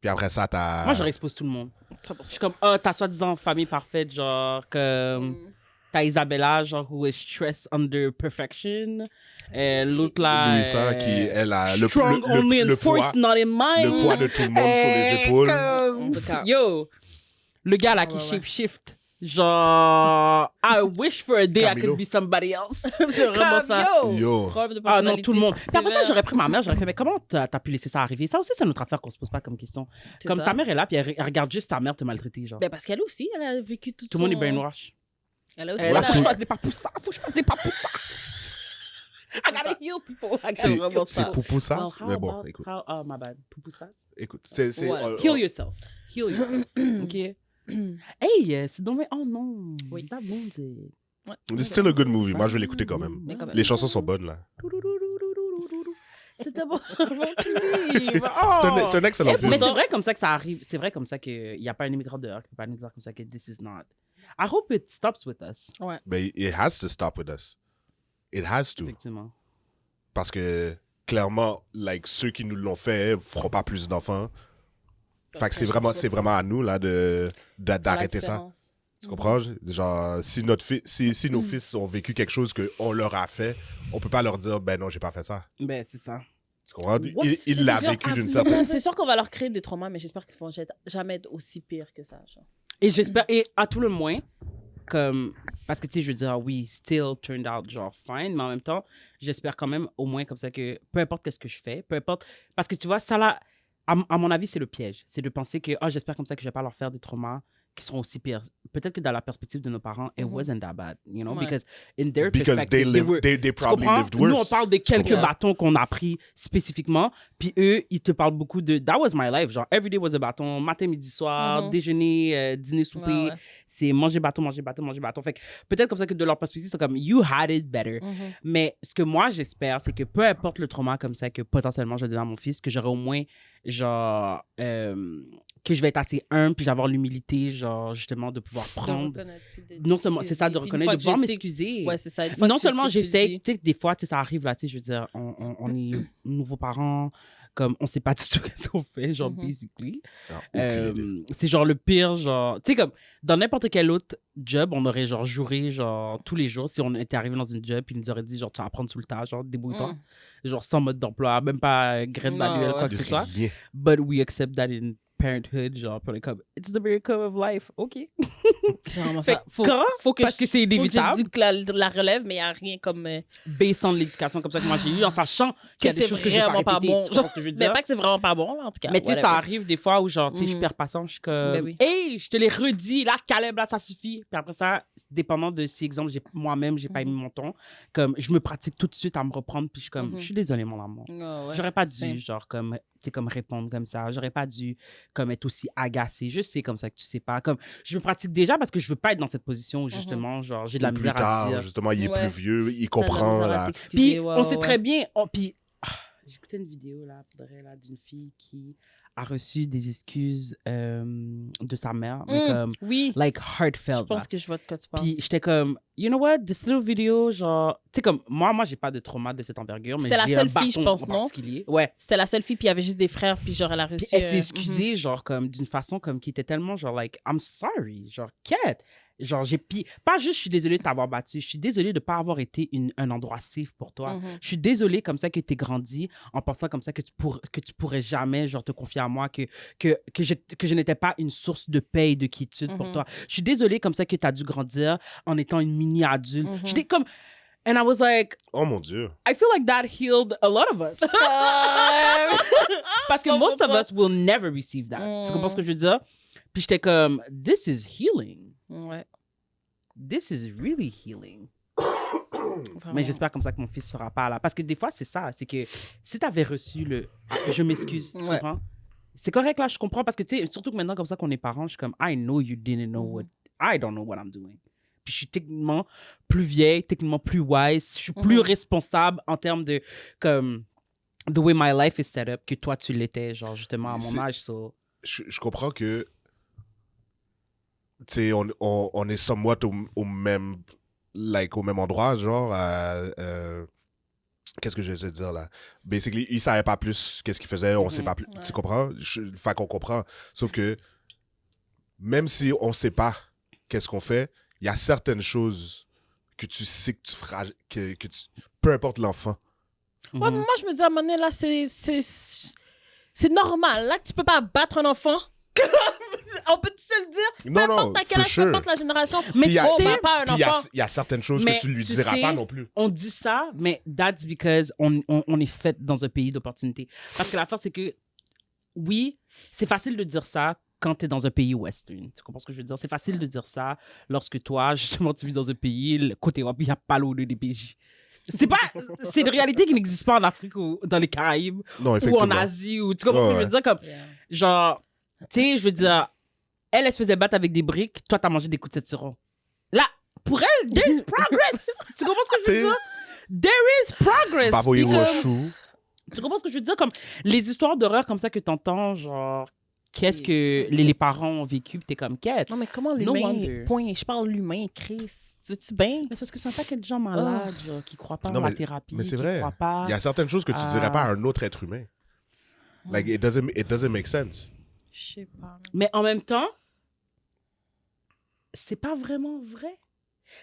Puis après ça, t'as... Moi, je réexpose tout le monde. 100%. Je suis comme, t'as soi-disant famille parfaite, genre, comme... T'as Isabella, genre, who is stressed under perfection. L'autre là... Louisa, qui, elle a le strong only in poids, force, not in mind. le poids de tout le monde sur les épaules. Yo, le gars là qui shape-shift. Genre, I wish for a day Camilo. I could be somebody else. C'est vraiment ça. Yo. Ah non, tout le monde. Puis après ça, j'aurais pris ma mère, j'aurais fait, mais comment t'as pu laisser ça arriver? Ça aussi, c'est notre affaire qu'on se pose pas comme question. Comme ta mère est là, puis elle regarde juste ta mère te maltraiter, genre. Ben parce qu'elle aussi, elle a vécu tout le monde est brainwash. Elle a aussi. Là, faut que je fasse des pas pour ça. Faut que je fasse des pas pour ça. I gotta heal people. C'est Poupoussas, mais bon, écoute. Oh, my bad. Poupoussas. Écoute, c'est... Heal yourself. Heal yourself. OK? Hey, c'est dommage. Oh non. Oui. That means it. It's still a good movie. Moi, je vais l'écouter quand même. Les chansons sont bonnes, là. C'était bon. Oh. C'est un excellent film. Mais c'est vrai comme ça que ça arrive. C'est vrai comme ça qu'il n'y a pas un immigrant dehors qui peut pas nous dire comme ça que this is not. I hope it stops with us. Ouais. Mais it has to stop with us. It has to. Effectivement. Parce que, clairement, like, ceux qui nous l'ont fait feront pas plus d'enfants. Fait que c'est vraiment à nous, là, d'arrêter ça. Tu comprends? Genre, si nos fils ont vécu quelque chose qu'on leur a fait, on peut pas leur dire, ben non, j'ai pas fait ça. Ben, c'est ça. Tu comprends? Il l'a vécu d'une certaine façon. C'est sûr qu'on va leur créer des traumas, mais j'espère qu'ils vont jamais être aussi pires que ça. Genre. Et j'espère, et à tout le moins, comme, parce que tu sais, je veux dire, oui, still turned out genre fine, mais en même temps, j'espère quand même au moins comme ça que peu importe qu'est-ce que je fais, peu importe, parce que tu vois, ça là, à mon avis, c'est le piège. C'est de penser que, j'espère comme ça que je vais pas leur faire des traumas qui seront aussi pires. Peut-être que dans la perspective de nos parents, it wasn't that bad, you know, because in their perspective, they probably lived worse. Nous, on parle de quelques bâtons qu'on a pris spécifiquement, puis eux, ils te parlent beaucoup de that was my life, genre every day was a bâton, matin, midi, soir, déjeuner, dîner, souper, c'est manger bâton, manger bâton, manger bâton. Fait que peut-être comme ça que de leur perspective, c'est comme you had it better. Mais ce que moi j'espère, c'est que peu importe le trauma comme ça que potentiellement je donne à mon fils, que j'aurai au moins genre que je vais être assez humble, puis j'avoir l'humilité, genre, justement, de pouvoir prendre. Non seulement, c'est ça, de reconnaître, de pouvoir m'excuser. Ouais, c'est ça. Non seulement j'essaie, tu sais, des fois, tu sais, ça arrive, là, tu sais, je veux dire, on est nouveaux parents, comme, on sait pas du tout ce qu'on fait, genre, basically. C'est genre le pire, genre, tu sais, comme, dans n'importe quel autre job, on aurait, genre, juré, genre, tous les jours, si on était arrivé dans une job, puis ils nous auraient dit, genre, tu vas apprendre sous le tas, genre, débrouille-toi. Genre, sans mode d'emploi, même pas grade manuel, quoi que ce soit. But we accept that in parenthood, genre, pour les comme, it's the miracle of life, OK. C'est vraiment ça. Faut que parce que c'est inévitable. Faut que la relève, mais il n'y a rien comme... based on l'éducation comme ça que moi j'ai eu, en sachant qu'il y a des choses que je vais pas bon. Genre, ce que je veux dire. Mais pas que c'est vraiment pas bon, en tout cas. Mais tu sais, ça arrive des fois où, genre, tu sais, je perds patience, je suis comme, hey, je te l'ai redit, là, Caleb, là, ça suffit. Puis après ça, dépendant de ces exemples, moi-même, j'ai pas émis mon ton. Comme, je me pratique tout de suite à me reprendre, puis je suis comme, je suis désolée, mon amour. J'aurais pas dû, genre, comme, tu sais, comme répondre comme ça. J'aurais pas dû, comme, être aussi agacée. Je sais comme ça que tu sais pas. Comme, je me pratique déjà parce que je veux pas être dans cette position où, justement, genre, j'ai de la misère à dire. Justement, il est plus vieux, il comprend. Là. Puis, on sait très bien. Puis, j'écoutais une vidéo, là, d'une fille qui a reçu des excuses de sa mère, mais comme, like, heartfelt. Je pense que je vois de quoi tu parles. Puis j'étais comme, you know what, this little video, genre, tu sais, comme, moi, j'ai pas de trauma de cette envergure, mais j'ai un bâton fille, je pense, non? particulier. Ouais. C'était la seule fille, puis il y avait juste des frères, puis genre, elle a reçu... Puis elle s'est excusée, genre, comme, d'une façon, comme, qui était tellement, genre, like, I'm sorry, genre, Kat. Genre, pas juste, je suis désolée de t'avoir battu, je suis désolée de pas avoir été un endroit safe pour toi. Je suis désolée comme ça que t'es grandi en pensant comme ça que tu pourrais jamais, genre, te confier à moi, que je n'étais pas une source de paix et de quiétude pour toi. Je suis désolée comme ça que t'as dû grandir en étant une mini-adulte. J'étais comme... And I was like... Oh mon Dieu. I feel like that healed a lot of us. Parce que most of us will never receive that. Tu comprends ce que je veux dire? Puis j'étais comme, this is healing. Ouais. This is really healing. Mais j'espère comme ça que mon fils sera pas là. Parce que des fois, c'est ça. C'est que si t'avais reçu le... je m'excuse, tu comprends? C'est correct, là, je comprends. Parce que, tu sais, surtout que maintenant, comme ça qu'on est parents, je suis comme, I know you didn't know what... I don't know what I'm doing. Puis je suis techniquement plus vieille, techniquement plus wise. Je suis plus responsable en termes de... comme the way my life is set up que toi, tu l'étais, genre, justement, à mon âge. So. Je comprends que tu sais, on est somewhat au même endroit, genre, Qu'est-ce que j'essaie de dire là? Basically, il savait pas plus qu'est-ce qu'il faisait, on sait pas plus. Ouais. Tu comprends? Fait qu'on comprend. Sauf que même si on sait pas qu'est-ce qu'on fait, il y a certaines choses que tu sais que tu feras, peu importe l'enfant. Ouais, mais moi, je me dis, à un moment donné, là, c'est normal. Là, que tu peux pas battre un enfant. On peut se le dire. Peu importe à quel âge, peu importe la génération. Mais tu on sais, bat pas un Puis enfant. il y a certaines choses Mais que tu lui tu diras sais, pas non plus. On dit ça, mais that's because on est fait dans un pays d'opportunité. Parce que l'affaire, c'est que, oui, c'est facile de dire ça quand tu es dans un pays western. Tu comprends ce que je veux dire? C'est facile de dire ça lorsque toi, justement, tu vis dans un pays, le côté Europe, il n'y a pas l'eau de DPJ. C'est une réalité qui n'existe pas en Afrique ou dans les Caraïbes Non, ou en effectivement. Asie. Ou, tu comprends ce que je veux dire? Comme, genre, tu sais, je veux dire, elle se faisait battre avec des briques, toi, t'as mangé des coups de citron. Là, pour elle, there's progress. Tu comprends ce que je veux dire? There is progress. Bavoyer Puis au comme- chou. Tu comprends ce que je veux dire? Comme les histoires d'horreur comme ça que t'entends, genre, qu'est-ce que les parents ont vécu, puis t'es comme, quête. Non, mais comment No l'humain... wonder. Point. Je parle l'humain, Chris. Tu veux-tu bien? Mais c'est parce que c'est un paquet de gens malades, genre, qui croient pas Non, en la mais- thérapie, mais c'est qui vrai. croient pas. Il y a certaines choses que tu dirais pas à un autre être humain. Like, it doesn't make sense. Je sais pas. Mais en même temps, c'est pas vraiment vrai.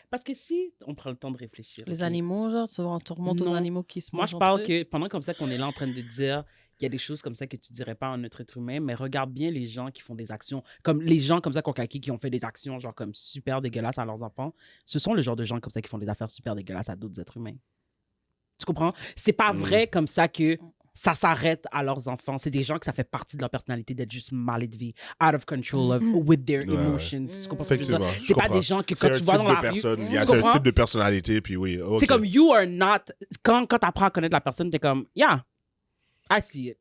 Parce que si on prend le temps de réfléchir. Les ok? animaux, genre, tu remontes aux Non. animaux qui se Moi, mangent je parle entre eux. que pendant comme ça qu'on est là en train de dire qu'il y a des choses comme ça que tu dirais pas à un autre être humain, mais regarde bien les gens qui font des actions, comme les gens comme ça qui ont fait des actions genre comme super dégueulasses à leurs enfants. Ce sont le genre de gens comme ça qui font des affaires super dégueulasses à d'autres êtres humains. Tu comprends? C'est pas vrai comme ça que ça s'arrête à leurs enfants. C'est des gens que ça fait partie de leur personnalité d'être juste mal élevés, out of control with their Ouais, ouais. emotions. Tu comprends ce que je veux Effectivement. dire? je C'est pas comprends. des gens que C'est quand un tu vois type dans de la rue, personne. Il y a tu un comprends? type de personnalité, puis oui. ok. c'est comme you are not. Quand tu apprends à connaître la personne, t'es comme, yeah, I see it.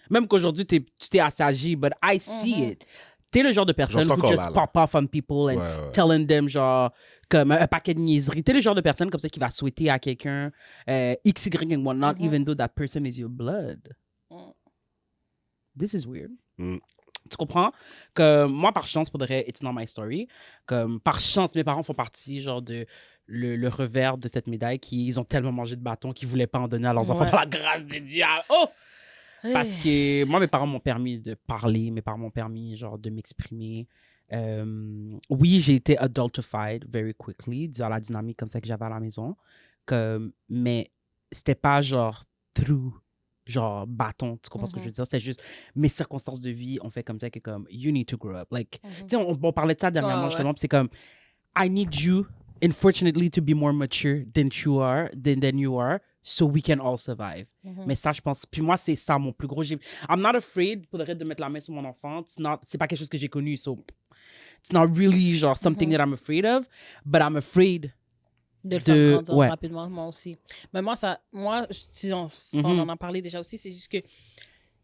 Même qu'aujourd'hui, tu t'es assagi, but I see it. T'es le genre de personne J'en suis who encore just là. pop off on people and Ouais, ouais. telling them, genre, comme un paquet de niaiseries. T'es le genre de personne comme ça qui va souhaiter à quelqu'un X, Y, and whatnot, even though that person is your blood. This is weird. Tu comprends? Que moi, par chance, pour de vrai, it's not my story. Comme, par chance, mes parents font partie, genre, de le revers de cette médaille ils ont tellement mangé de bâtons qu'ils voulaient pas en donner à leurs enfants Ouais. par la grâce de Dieu. Oh! Parce que moi, mes parents m'ont permis de parler, mes parents m'ont permis, genre, de m'exprimer. Oui, j'ai été adultified very quickly, dû à la dynamique comme ça que j'avais à la maison. Mais c'était pas, genre, through, genre, bâton, tu comprends ce que je veux dire? C'est juste, mes circonstances de vie ont fait comme ça que, comme, you need to grow up. Like, tu sais, on parlait de ça dernièrement, Ouais. justement, puis c'est comme, I need you, unfortunately, to be more mature than you are, so we can all survive. Mais ça, je pense. Puis moi, c'est ça mon plus gros. I'm not afraid pour le reste de mettre la main sur mon enfant. C'est pas quelque chose que j'ai connu. So, it's not really genre something that I'm afraid of, but I'm afraid. De le faire de- grandir ouais. rapidement, moi aussi. Mais moi, si on en a parlé déjà aussi, c'est juste que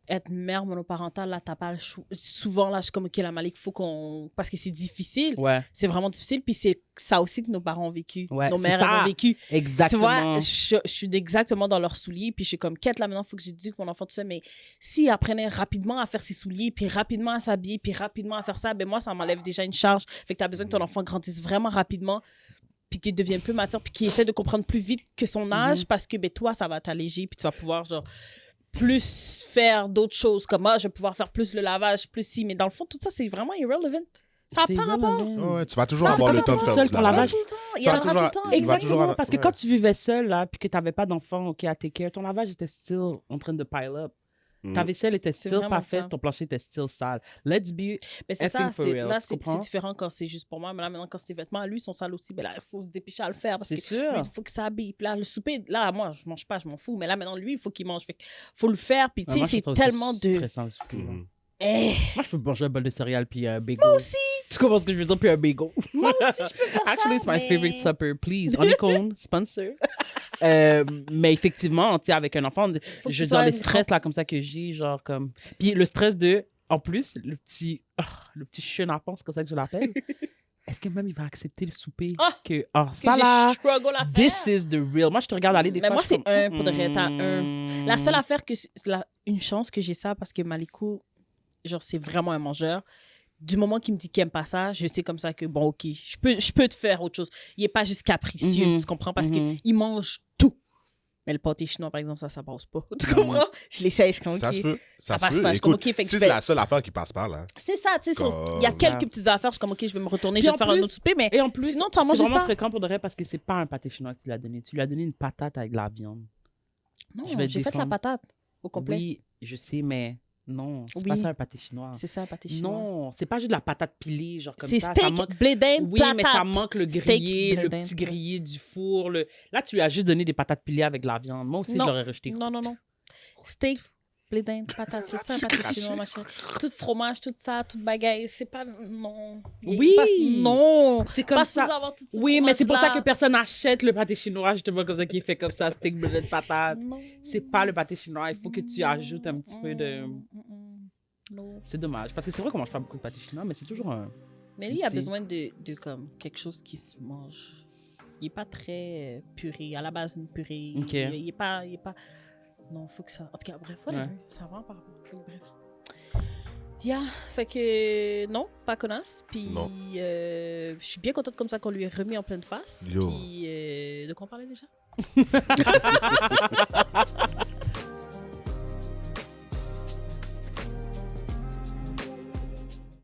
être mère monoparentale, là, t'as pas le choix. Souvent, là, je suis comme, OK, la Malik, faut qu'on... Parce que c'est difficile. Ouais, C'est vraiment difficile. Puis c'est ça aussi que nos parents ont vécu. Ouais, nos c'est mères, ça. elles ont vécu. exactement. Tu vois, je suis exactement dans leurs souliers, puis je suis comme, quête là maintenant, il faut que j'éduque mon enfant, tout ça, mais s'il apprenait rapidement à faire ses souliers, puis rapidement à s'habiller, puis rapidement à faire ça, ben moi, ça m'enlève déjà une charge. Fait que t'as besoin que ton enfant grandisse vraiment rapidement, puis qu'il devienne plus mature, puis qu'il essaie de comprendre plus vite que son âge, parce que ben toi, ça va t'alléger, puis tu vas pouvoir, genre, plus faire d'autres choses, comme, je vais pouvoir faire plus le lavage, plus si, mais dans le fond, tout ça, c'est vraiment irrelevant. Ça n'a C'est pas rapport. irrelevant. Ouais, tu vas toujours Ça, avoir c'est le pas temps de faire seul du pour lavage. lavage. Tout le temps. Il y Ça en va aura tout le temps. toujours- il va Exactement, toujours- parce que ouais. quand tu vivais seul, là, puis que tu n'avais pas d'enfant, OK, à take care, ton lavage était still en train de pile up. Ta vaisselle était still vraiment pas faite, ça. ton plancher était still sale. Let's be... Mais c'est effing ça, for real, là, tu c'est comprends? différent quand c'est juste pour moi, mais là, maintenant, quand c'est tes vêtements, lui, ils sont sales aussi, ben là, il faut se dépêcher à le faire, parce C'est que sûr. lui, il faut qu'il s'habille. Puis là, le souper, là, moi, je mange pas, je m'en fous, mais là, maintenant, lui, il faut qu'il mange. Fait que faut le faire, puis tu sais, Moi, je c'est trouve ça tellement de... stressant, le souper, là. Eh, Moi, je peux manger un bol de céréales puis un bagel. Moi aussi! Tu comprends ce que je veux dire? Puis un bagel. moi aussi, je peux faire Actually, ça, it's my mais- favorite supper. Please, honeycomb, sponsor. Mais effectivement, tu sais, avec un enfant, Faut que je tu veux sois dire, le une stress, là, comme ça que j'ai, genre, comme... Puis le stress de... En plus, le petit chenapan, c'est comme ça que je l'appelle. Est-ce que même il va accepter le souper? Ah! Que, que ça là, j'ai struggle à faire. this is the real. Moi, je te regarde aller des Mais fois. moi, je suis c'est comme, un, pour de vrai, t'as un. La seule affaire que... une chance que j'ai ça, parce que Malikou, genre, c'est vraiment un mangeur. Du moment qu'il me dit qu'il aime pas ça, je sais comme ça que, bon, OK, je peux te faire autre chose. Il est pas juste capricieux, Mhm. tu comprends? Parce Mhm. qu'il mange tout. Mais le pâté chinois, par exemple, ça passe pas. Tu comprends? Je l'essaye, je suis comme, Ça se OK. peut. Ça se passe peut. pas, je suis comme, Écoute, OK, fait que si je c'est vais- la seule affaire qui passe par là. C'est ça, tu sais, il y a quelques petites affaires, je suis comme, OK, je vais me retourner, Puis je vais en te faire un plus- autre souper, mais Et en plus, sinon, tu as c'est mangé vraiment ça? fréquent pour de vrai parce que c'est pas un pâté chinois que tu lui as donné. Tu lui as donné une patate avec de la viande. Non, Je vais j'ai fait la défendre. patate au complet. Oui, je sais, mais non, c'est Oui. pas ça un pâté chinois. C'est ça, un pâté chinois. Non, c'est pas juste de la patate pilée, genre comme C'est ça. steak, Ça manque... blé d'Inde, Oui, mais ça manque le Steak, grillé, blé le d'Inde. petit grillé du four. Là, tu lui as juste donné des patates pilées avec de la viande. Moi aussi, Non. je l'aurais rejeté. Non. Steak, blé d'Inde, patate, c'est ça, un pâté chinois, machin. Tout fromage, tout ça, toute bagaille, c'est pas... Non. Oui. Non. C'est comme Pas ça. supposé avoir tout ce Oui, mais c'est pour ça que fromage-là. personne n'achète le pâté chinois, justement, comme ça, qui est fait comme ça, steak, blé de patate. Non. C'est pas le pâté chinois. Il faut que tu ajoutes un petit peu de... Non. C'est dommage, parce que c'est vrai qu'on mange pas beaucoup de pâté chinois, mais c'est toujours un... Mais lui, il a C'est- besoin de comme quelque chose qui se mange. Il est pas très puré. À la base, une purée. Ok. Il est pas... Non, faut que ça... En tout cas, bref, voilà. Ouais. Ça va par rapport. Bref. Yeah, fait que non, pas connasse. Puis Non. je suis bien contente comme ça qu'on lui ait remis en pleine face. Yo. Puis de quoi on parlait déjà?